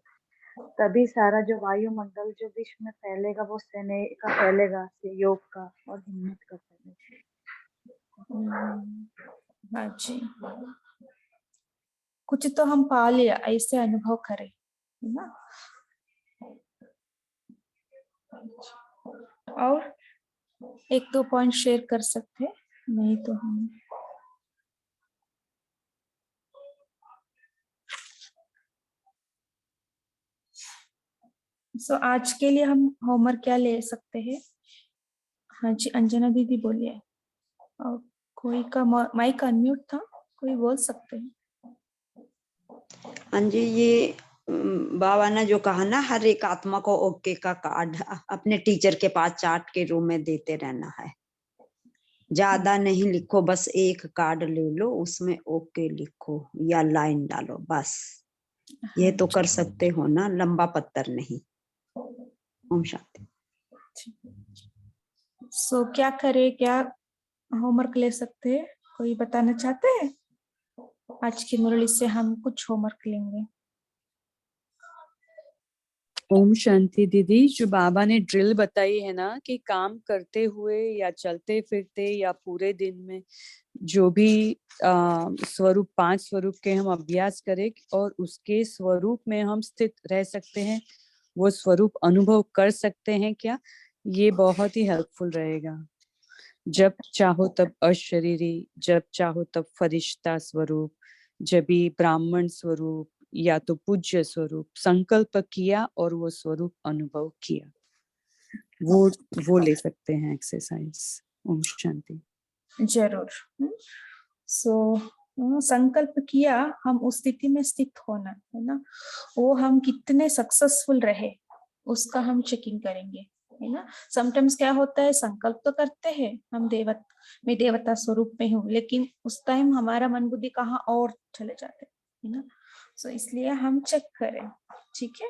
Speaker 7: तभी सारा जो वायुमंडल जो विश्व में फैलेगा वो स्नेह का फैलेगा, सहयोग का और हिम्मत का फैलेगा।
Speaker 2: हाँ जी, कुछ तो हम पा लिया ऐसे अनुभव करें है ना। और एक दो पॉइंट शेयर कर सकते हैं, नहीं तो हम आज के लिए हम होमवर्क क्या ले सकते हैं? हाँ जी, अंजना दीदी बोलिए। और कोई का माइक अनम्यूट था, कोई बोल सकते हैं?
Speaker 12: हाँ जी, ये बाबा ने जो कहा ना, हर एक आत्मा को ओके का कार्ड अपने टीचर के पास चार्ट के रूम में देते रहना है। ज्यादा नहीं लिखो, बस एक कार्ड ले लो, उसमें ओके लिखो या लाइन डालो, बस। ये तो कर सकते हो ना, लंबा पत्थर नहीं। ओम शांति।
Speaker 2: क्या करे, क्या होमवर्क ले सकते हैं? कोई बताना चाहते हैं? आज की मुरली से हम कुछ होमवर्क लेंगे।
Speaker 5: ओम शांति दीदी, जो बाबा ने ड्रिल बताई है ना कि काम करते हुए या चलते फिरते या पूरे दिन में जो भी स्वरूप, 5 स्वरूप के हम अभ्यास करें और उसके स्वरूप में हम स्थित रह सकते हैं, वो स्वरूप अनुभव कर सकते हैं क्या, ये बहुत ही हेल्पफुल रहेगा। जब चाहो तब अशरीरी, जब चाहो तब फरिश्ता स्वरूप, जब भी ब्राह्मण स्वरूप या तो पूज्य स्वरूप, संकल्प किया और वो स्वरूप अनुभव किया, वो ले सकते हैं एक्सरसाइज। ओम शांति।
Speaker 2: जरूर। संकल्प किया, हम उस स्थिति में स्थित होना है ना, वो हम कितने सक्सेसफुल रहे उसका हम चेकिंग करेंगे, है ना। समटाइम्स क्या होता है, संकल्प तो करते हैं हम मैं देवता स्वरूप में हूँ, लेकिन उस टाइम हमारा मन बुद्धि कहाँ और चले जाते है ना। इसलिए हम चेक करें, ठीक है।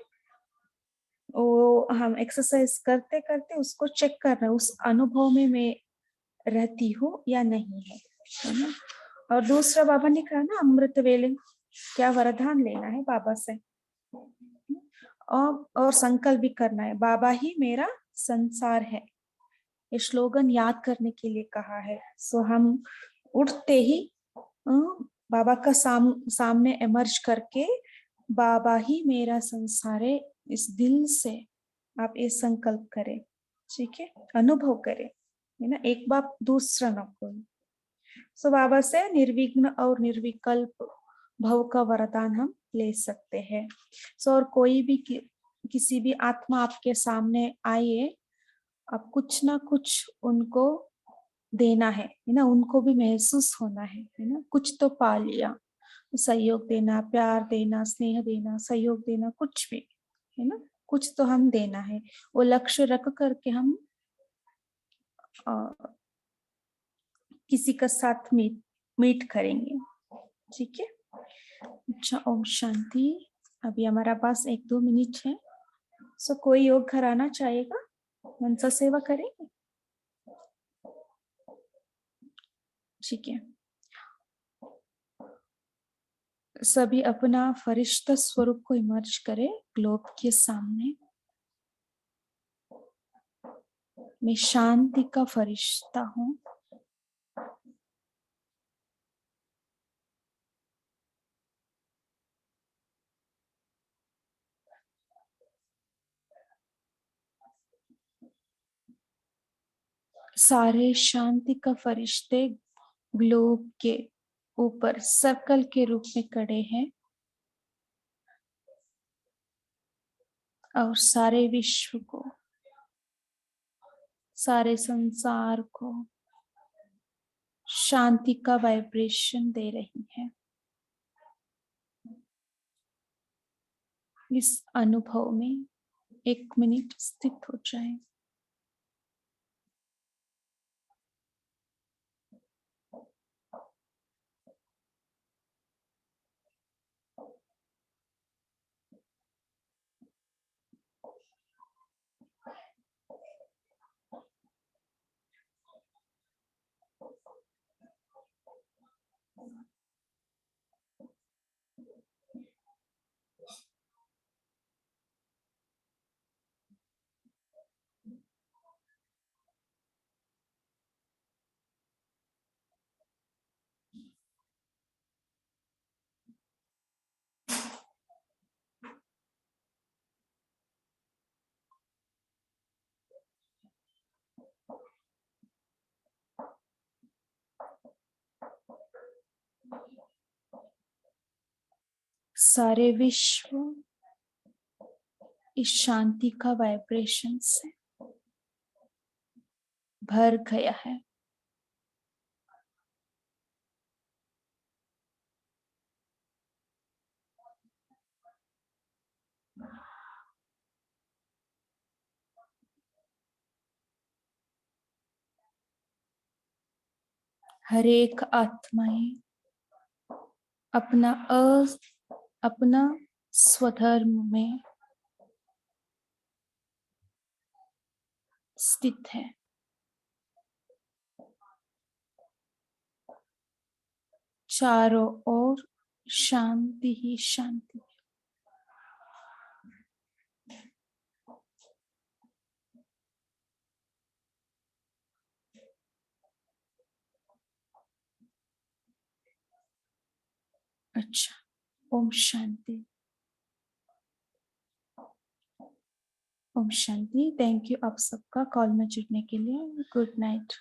Speaker 2: वो हम एक्सरसाइज करते करते उसको चेक करना, उस अनुभव में मैं रहती हूँ या नहीं है ना। और दूसरा बाबा ने कहा ना, अमृत वेले क्या वरदान लेना है बाबा से, और संकल्प भी करना है, बाबा ही मेरा संसार है, ये स्लोगन याद करने के लिए कहा है। हम उठते ही बाबा का सामने इमर्ज करके, बाबा ही मेरा संसार है, इस दिल से आप ये संकल्प करें, ठीक है, अनुभव करें, है ना, एक बार दूसरा न कोई। बाबा से निर्विघ्न और निर्विकल्प भव का वरदान हम ले सकते हैं। और कोई भी किसी भी आत्मा आपके सामने आए, अब कुछ ना कुछ उनको देना है ना, उनको भी महसूस होना है ना, कुछ तो पा लिया, सहयोग देना, प्यार देना, स्नेह देना, सहयोग देना, कुछ भी, है ना, कुछ तो हम देना है। वो लक्ष्य रख करके हम किसी का साथ मीट करेंगे, ठीक है। अच्छा, ओम शांति। अभी हमारा पास 1-2 मिनट है। कोई योग कराना चाहेगा, मनसा सेवा करेंगे, ठीक है। सभी अपना फरिश्ता स्वरूप को इमर्ज करें ग्लोब के सामने। मैं शांति का फरिश्ता हूँ। सारे शांति का फरिश्ते ग्लोब के ऊपर सर्कल के रूप में खड़े हैं और सारे विश्व को, सारे संसार को शांति का वाइब्रेशन दे रही है। इस अनुभव में 1 मिनट स्थित हो जाए।
Speaker 13: सारे विश्व इस शांति का वाइब्रेशन से भर गया है। हर एक आत्माएं अपना स्वधर्म में स्थित है। चारों ओर शांति ही शांति। अच्छा, ओम शांति। ओम शांति। थैंक यू आप सबका कॉल में जुड़ने के लिए। Good night.